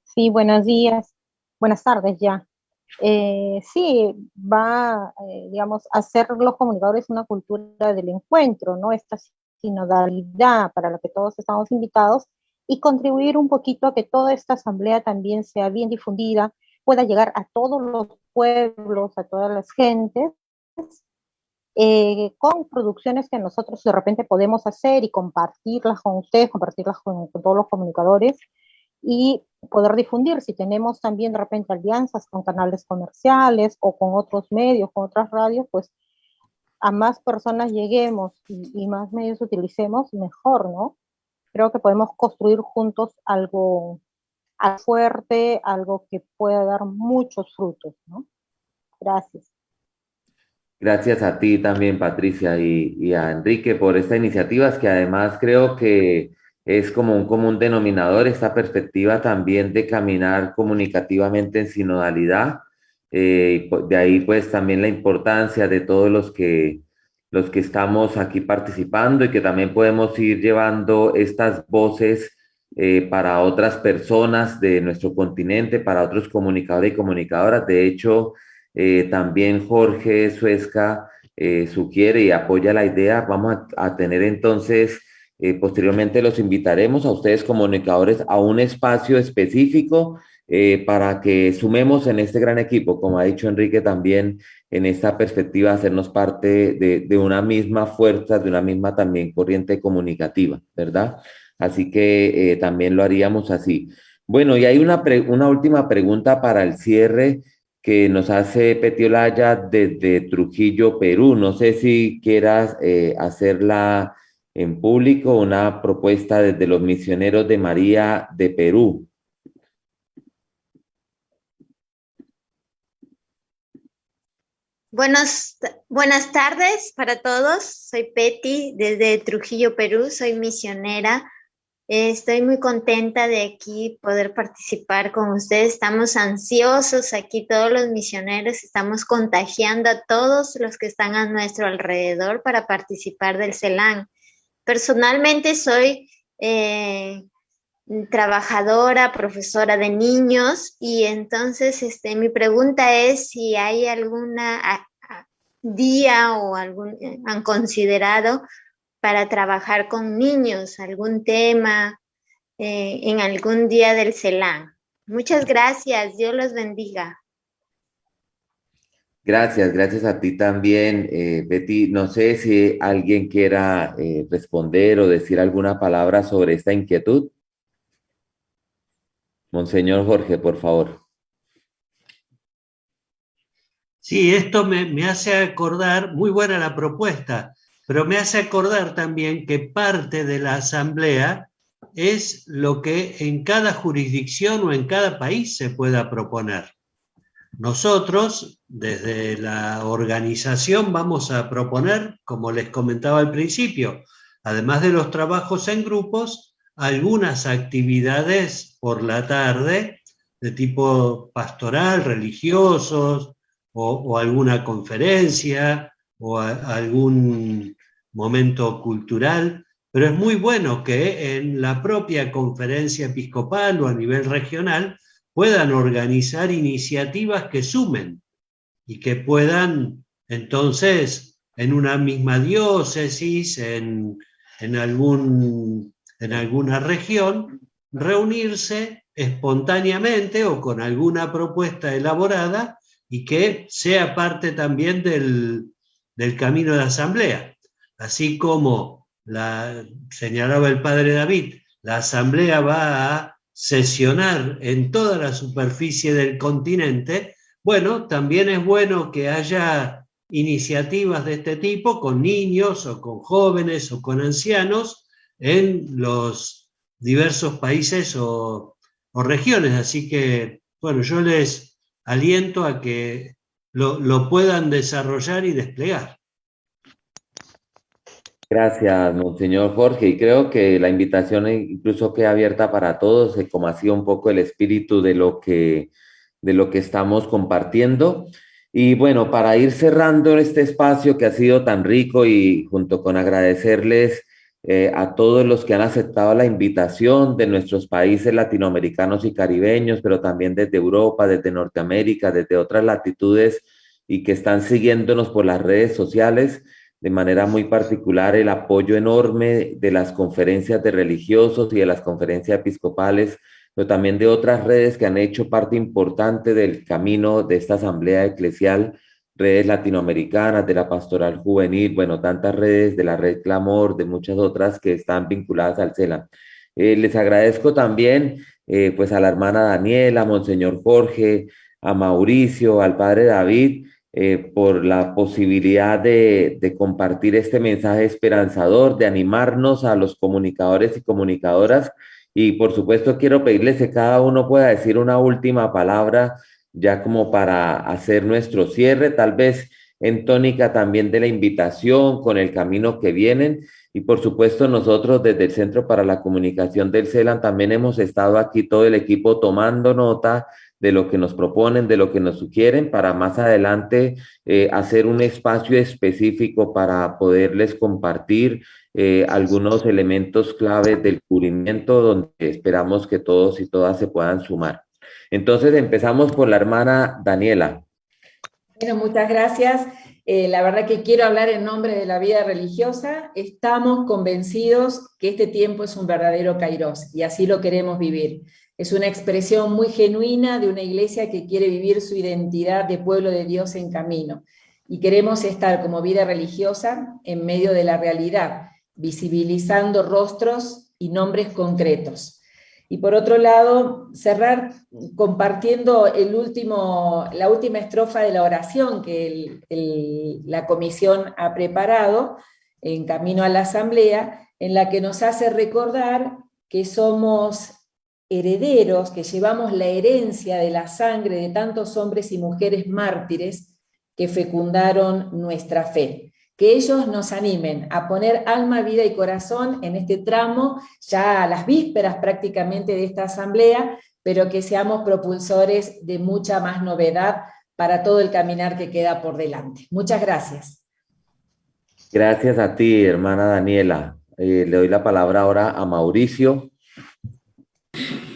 Sí, buenos días, buenas tardes ya. Sí, digamos, hacer los comunicadores una cultura del encuentro, ¿no? Esta sinodalidad para la que todos estamos invitados y contribuir un poquito a que toda esta asamblea también sea bien difundida, pueda llegar a todos los pueblos, a todas las gentes, con producciones que nosotros de repente podemos hacer y compartirlas con ustedes, compartirlas con todos los comunicadores y poder difundir. Si tenemos también de repente alianzas con canales comerciales o con otros medios, con otras radios, pues a más personas lleguemos y más medios utilicemos, mejor, ¿no? Creo que podemos construir juntos algo fuerte, algo que pueda dar muchos frutos, ¿no? Gracias. Gracias a ti también, Patricia, y a Enrique por esta iniciativa, es que además creo que es como un común denominador esta perspectiva también de caminar comunicativamente en sinodalidad. De ahí pues también la importancia de todos los que estamos aquí participando y que también podemos ir llevando estas voces para otras personas de nuestro continente, para otros comunicadores y comunicadoras. De hecho, también Jorge Suezca sugiere y apoya la idea. Vamos a tener entonces, posteriormente los invitaremos a ustedes comunicadores a un espacio específico para que sumemos en este gran equipo, como ha dicho Enrique también, en esta perspectiva, hacernos parte de una misma fuerza, de una misma también corriente comunicativa, ¿verdad? Así que también lo haríamos así. Bueno, y hay una última pregunta para el cierre que nos hace Petiolaya desde Trujillo, Perú. No sé si quieras hacerla en público, una propuesta desde los misioneros de María de Perú. Buenas tardes para todos. Soy Peti desde Trujillo, Perú. Soy misionera. Estoy muy contenta de aquí poder participar con ustedes. Estamos ansiosos aquí, todos los misioneros, estamos contagiando a todos los que están a nuestro alrededor para participar del CELAN. Personalmente soy trabajadora, profesora de niños y entonces mi pregunta es si hay alguna día o han considerado para trabajar con niños, algún tema en algún día del CELAM. Muchas gracias, Dios los bendiga. Gracias a ti también, Betty. No sé si alguien quiera responder o decir alguna palabra sobre esta inquietud. Monseñor Jorge, por favor. Sí, esto me hace acordar, muy buena la propuesta, pero me hace acordar también que parte de la asamblea es lo que en cada jurisdicción o en cada país se pueda proponer. Nosotros, desde la organización, vamos a proponer, como les comentaba al principio, además de los trabajos en grupos, algunas actividades por la tarde de tipo pastoral, religiosos, o alguna conferencia, o algún momento cultural, pero es muy bueno que en la propia conferencia episcopal o a nivel regional puedan organizar iniciativas que sumen y que puedan entonces en una misma diócesis, en alguna región, reunirse espontáneamente o con alguna propuesta elaborada y que sea parte también del camino de asamblea. Así como señalaba el padre David, la asamblea va a sesionar en toda la superficie del continente, bueno, también es bueno que haya iniciativas de este tipo con niños o con jóvenes o con ancianos en los diversos países o regiones. Así que, bueno, yo les aliento a que lo puedan desarrollar y desplegar. Gracias, Monseñor Jorge. Y creo que la invitación incluso queda abierta para todos, como ha sido un poco el espíritu de lo que estamos compartiendo. Y bueno, para ir cerrando este espacio que ha sido tan rico y junto con agradecerles a todos los que han aceptado la invitación de nuestros países latinoamericanos y caribeños, pero también desde Europa, desde Norteamérica, desde otras latitudes y que están siguiéndonos por las redes sociales, de manera muy particular el apoyo enorme de las conferencias de religiosos y de las conferencias episcopales, pero también de otras redes que han hecho parte importante del camino de esta asamblea eclesial, redes latinoamericanas, de la pastoral juvenil, bueno, tantas redes, de la red Clamor, de muchas otras que están vinculadas al CELAM. Les agradezco también pues a la hermana Daniela, a Monseñor Jorge, a Mauricio, al padre David, por la posibilidad de compartir este mensaje esperanzador, de animarnos a los comunicadores y comunicadoras. Y por supuesto quiero pedirles que cada uno pueda decir una última palabra ya como para hacer nuestro cierre, tal vez en tónica también de la invitación con el camino que vienen. Y por supuesto nosotros desde el Centro para la Comunicación del CELAM también hemos estado aquí todo el equipo tomando nota de lo que nos proponen, de lo que nos sugieren, para más adelante hacer un espacio específico para poderles compartir algunos elementos claves del cubrimiento donde esperamos que todos y todas se puedan sumar. Entonces empezamos por la hermana Daniela. Bueno, muchas gracias. La verdad que quiero hablar en nombre de la vida religiosa. Estamos convencidos que este tiempo es un verdadero kairos y así lo queremos vivir. Es una expresión muy genuina de una iglesia que quiere vivir su identidad de pueblo de Dios en camino. Y queremos estar como vida religiosa en medio de la realidad, visibilizando rostros y nombres concretos. Y por otro lado, cerrar compartiendo la última estrofa de la oración que la comisión ha preparado en camino a la asamblea, en la que nos hace recordar que somos herederos, que llevamos la herencia de la sangre de tantos hombres y mujeres mártires que fecundaron nuestra fe. Que ellos nos animen a poner alma, vida y corazón en este tramo, ya a las vísperas prácticamente de esta asamblea, pero que seamos propulsores de mucha más novedad para todo el caminar que queda por delante. Muchas gracias. Gracias a ti, hermana Daniela. Le doy la palabra ahora a Mauricio.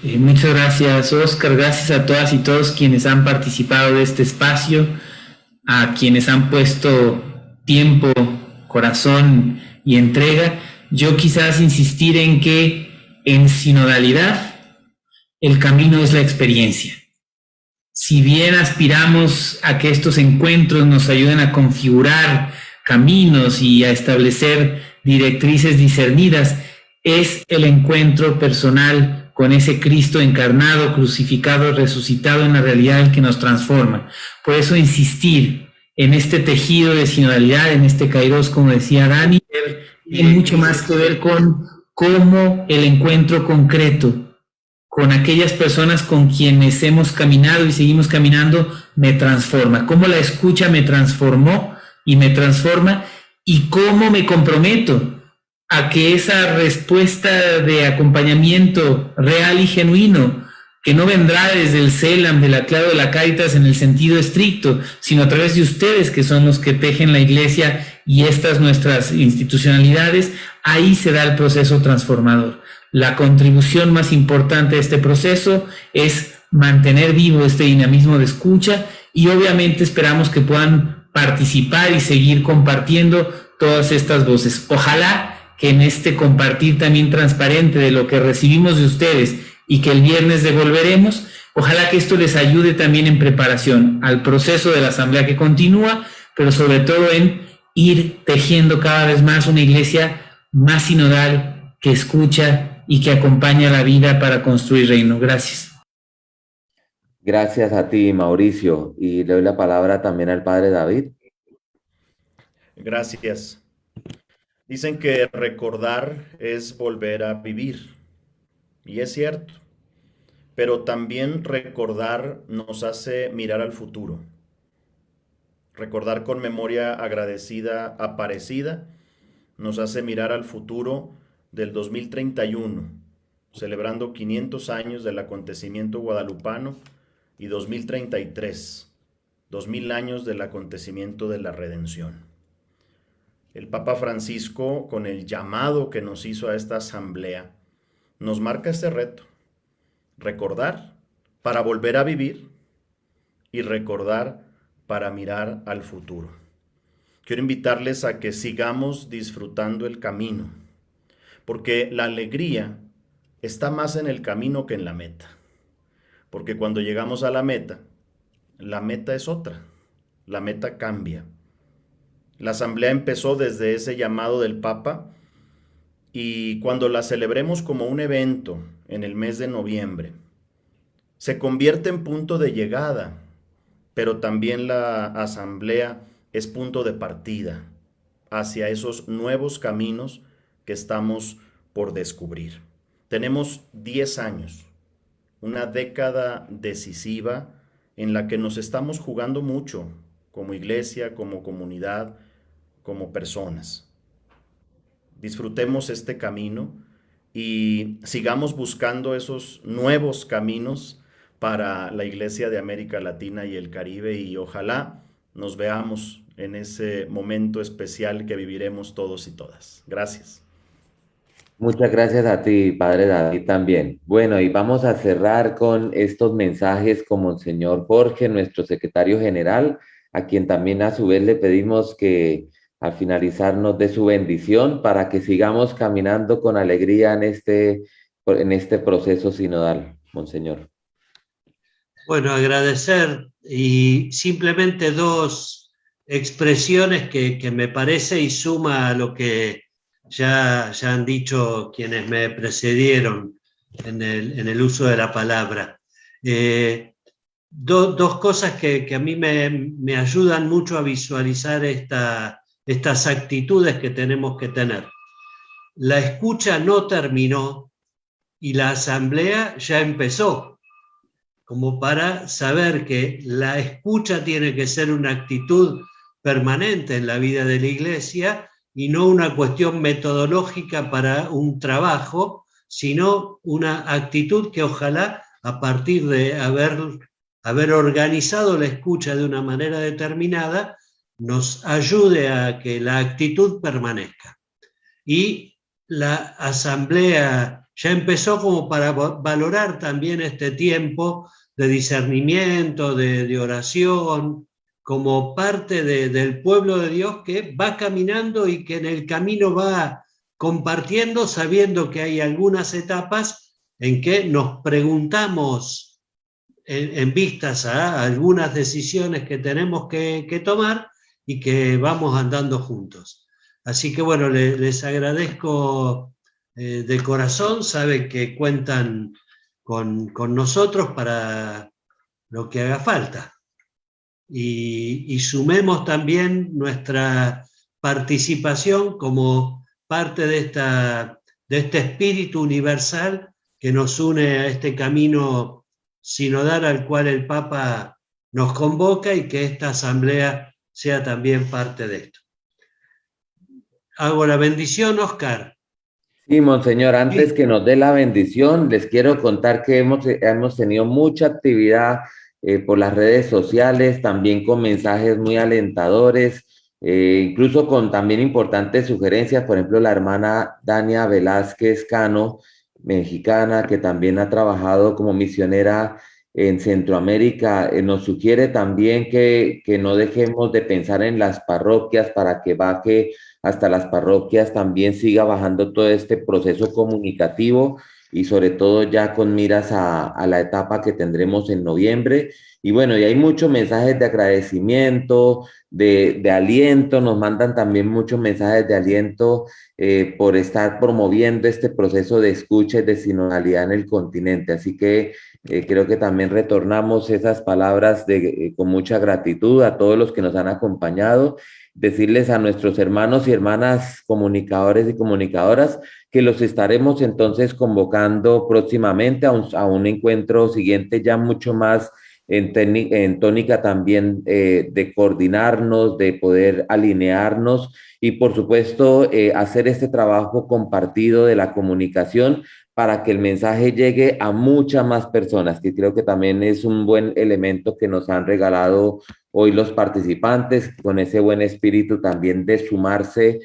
Muchas gracias, Oscar. Gracias a todas y todos quienes han participado de este espacio, a quienes han puesto tiempo, corazón y entrega. Yo quizás insistir en que en sinodalidad el camino es la experiencia. Si bien aspiramos a que estos encuentros nos ayuden a configurar caminos y a establecer directrices discernidas, es el encuentro personal con ese Cristo encarnado, crucificado, resucitado en la realidad el que nos transforma. Por eso insistir en este tejido de sinodalidad, en este kairos, como decía Dani, tiene mucho más que ver con cómo el encuentro concreto con aquellas personas con quienes hemos caminado y seguimos caminando me transforma, cómo la escucha me transformó y me transforma, y cómo me comprometo a que esa respuesta de acompañamiento real y genuino, que no vendrá desde el CELAM, del Claro de la Cáritas en el sentido estricto, sino a través de ustedes, que son los que tejen la Iglesia y estas nuestras institucionalidades, ahí se da el proceso transformador. La contribución más importante de este proceso es mantener vivo este dinamismo de escucha, y obviamente esperamos que puedan participar y seguir compartiendo todas estas voces. Ojalá que en este compartir también transparente de lo que recibimos de ustedes y que el viernes devolveremos, ojalá que esto les ayude también en preparación al proceso de la asamblea que continúa, pero sobre todo en ir tejiendo cada vez más una iglesia más sinodal, que escucha y que acompaña la vida para construir reino. Gracias. Gracias a ti, Mauricio. Y le doy la palabra también al padre David. Gracias. Dicen que recordar es volver a vivir. Y es cierto. Pero también recordar nos hace mirar al futuro. Recordar con memoria agradecida, aparecida, nos hace mirar al futuro del 2031, celebrando 500 años del acontecimiento guadalupano, y 2033, 2000 años del acontecimiento de la redención. El Papa Francisco, con el llamado que nos hizo a esta asamblea, nos marca este reto: recordar para volver a vivir y recordar para mirar al futuro. Quiero invitarles a que sigamos disfrutando el camino, porque la alegría está más en el camino que en la meta. Porque cuando llegamos a la meta es otra, la meta cambia. La asamblea empezó desde ese llamado del Papa, y cuando la celebremos como un evento en el mes de noviembre, se convierte en punto de llegada, pero también la asamblea es punto de partida hacia esos nuevos caminos que estamos por descubrir. Tenemos 10 años, una década decisiva en la que nos estamos jugando mucho como iglesia, como comunidad, como personas. Disfrutemos este camino y sigamos buscando esos nuevos caminos para la Iglesia de América Latina y el Caribe, y ojalá nos veamos en ese momento especial que viviremos todos y todas. Gracias. Muchas gracias a ti, padre David, también. Bueno, y vamos a cerrar con estos mensajes con Monseñor Jorge, nuestro secretario general, a quien también a su vez le pedimos que al finalizar nos dé su bendición para que sigamos caminando con alegría en este proceso sinodal, Monseñor. Bueno, agradecer, y simplemente dos expresiones que me parece y suma a lo que ya han dicho quienes me precedieron en el uso de la palabra. Dos cosas que a mí me ayudan mucho a visualizar estas actitudes que tenemos que tener. La escucha no terminó y la asamblea ya empezó, como para saber que la escucha tiene que ser una actitud permanente en la vida de la Iglesia, y no una cuestión metodológica para un trabajo, sino una actitud que ojalá, a partir de haber organizado la escucha de una manera determinada, nos ayude a que la actitud permanezca. Y la asamblea ya empezó como para valorar también este tiempo de discernimiento, de oración, como parte del pueblo de Dios que va caminando y que en el camino va compartiendo, sabiendo que hay algunas etapas en que nos preguntamos en vistas a algunas decisiones que tenemos que tomar y que vamos andando juntos. Así que bueno, les agradezco de corazón, saben que cuentan con nosotros para lo que haga falta. Y sumemos también nuestra participación como parte de este espíritu universal que nos une a este camino sinodal al cual el Papa nos convoca y que esta asamblea sea también parte de esto. Hago la bendición, Óscar. Sí, monseñor, antes que nos dé la bendición, les quiero contar que hemos tenido mucha actividad por las redes sociales, también con mensajes muy alentadores, incluso con también importantes sugerencias. Por ejemplo, la hermana Dania Velázquez Cano, mexicana, que también ha trabajado como misionera en Centroamérica, nos sugiere también que no dejemos de pensar en las parroquias para que baje hasta las parroquias, también siga bajando todo este proceso comunicativo y sobre todo ya con miras a la etapa que tendremos en noviembre. Y bueno, y hay muchos mensajes de agradecimiento, de aliento, nos mandan también muchos mensajes de aliento por estar promoviendo este proceso de escucha y de sinodalidad en el continente. Así que creo que también retornamos esas palabras con mucha gratitud a todos los que nos han acompañado, decirles a nuestros hermanos y hermanas comunicadores y comunicadoras que los estaremos entonces convocando próximamente a un encuentro siguiente ya mucho más en tónica también de coordinarnos, de poder alinearnos y por supuesto hacer este trabajo compartido de la comunicación para que el mensaje llegue a muchas más personas, que creo que también es un buen elemento que nos han regalado hoy los participantes, con ese buen espíritu también de sumarse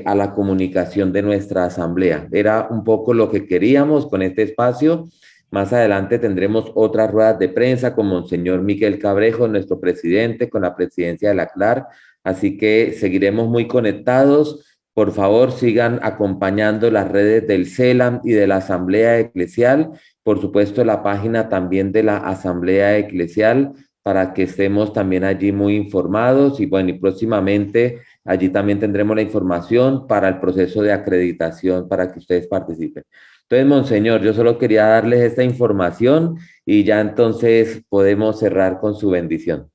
a la comunicación de nuestra asamblea. Era un poco lo que queríamos con este espacio. Más adelante tendremos otras ruedas de prensa con Monseñor Miguel Cabrejo, nuestro presidente, con la presidencia de la CLAR. Así que seguiremos muy conectados. Por favor, sigan acompañando las redes del CELAM y de la Asamblea Eclesial. Por supuesto, la página también de la Asamblea Eclesial para que estemos también allí muy informados. Y bueno, y próximamente allí también tendremos la información para el proceso de acreditación para que ustedes participen. Entonces, Monseñor, yo solo quería darles esta información y ya entonces podemos cerrar con su bendición.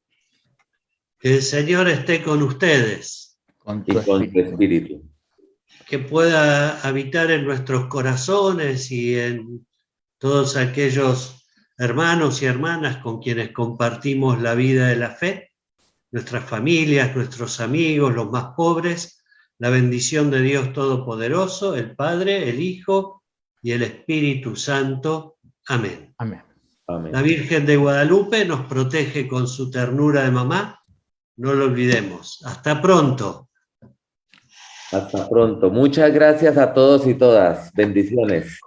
Que el Señor esté con ustedes. Y con tu espíritu. Que pueda habitar en nuestros corazones y en todos aquellos hermanos y hermanas con quienes compartimos la vida de la fe, nuestras familias, nuestros amigos, los más pobres, la bendición de Dios Todopoderoso, el Padre, el Hijo y el Espíritu Santo. Amén. Amén. Amén. La Virgen de Guadalupe nos protege con su ternura de mamá, no lo olvidemos. Hasta pronto. Hasta pronto. Muchas gracias a todos y todas. Bendiciones.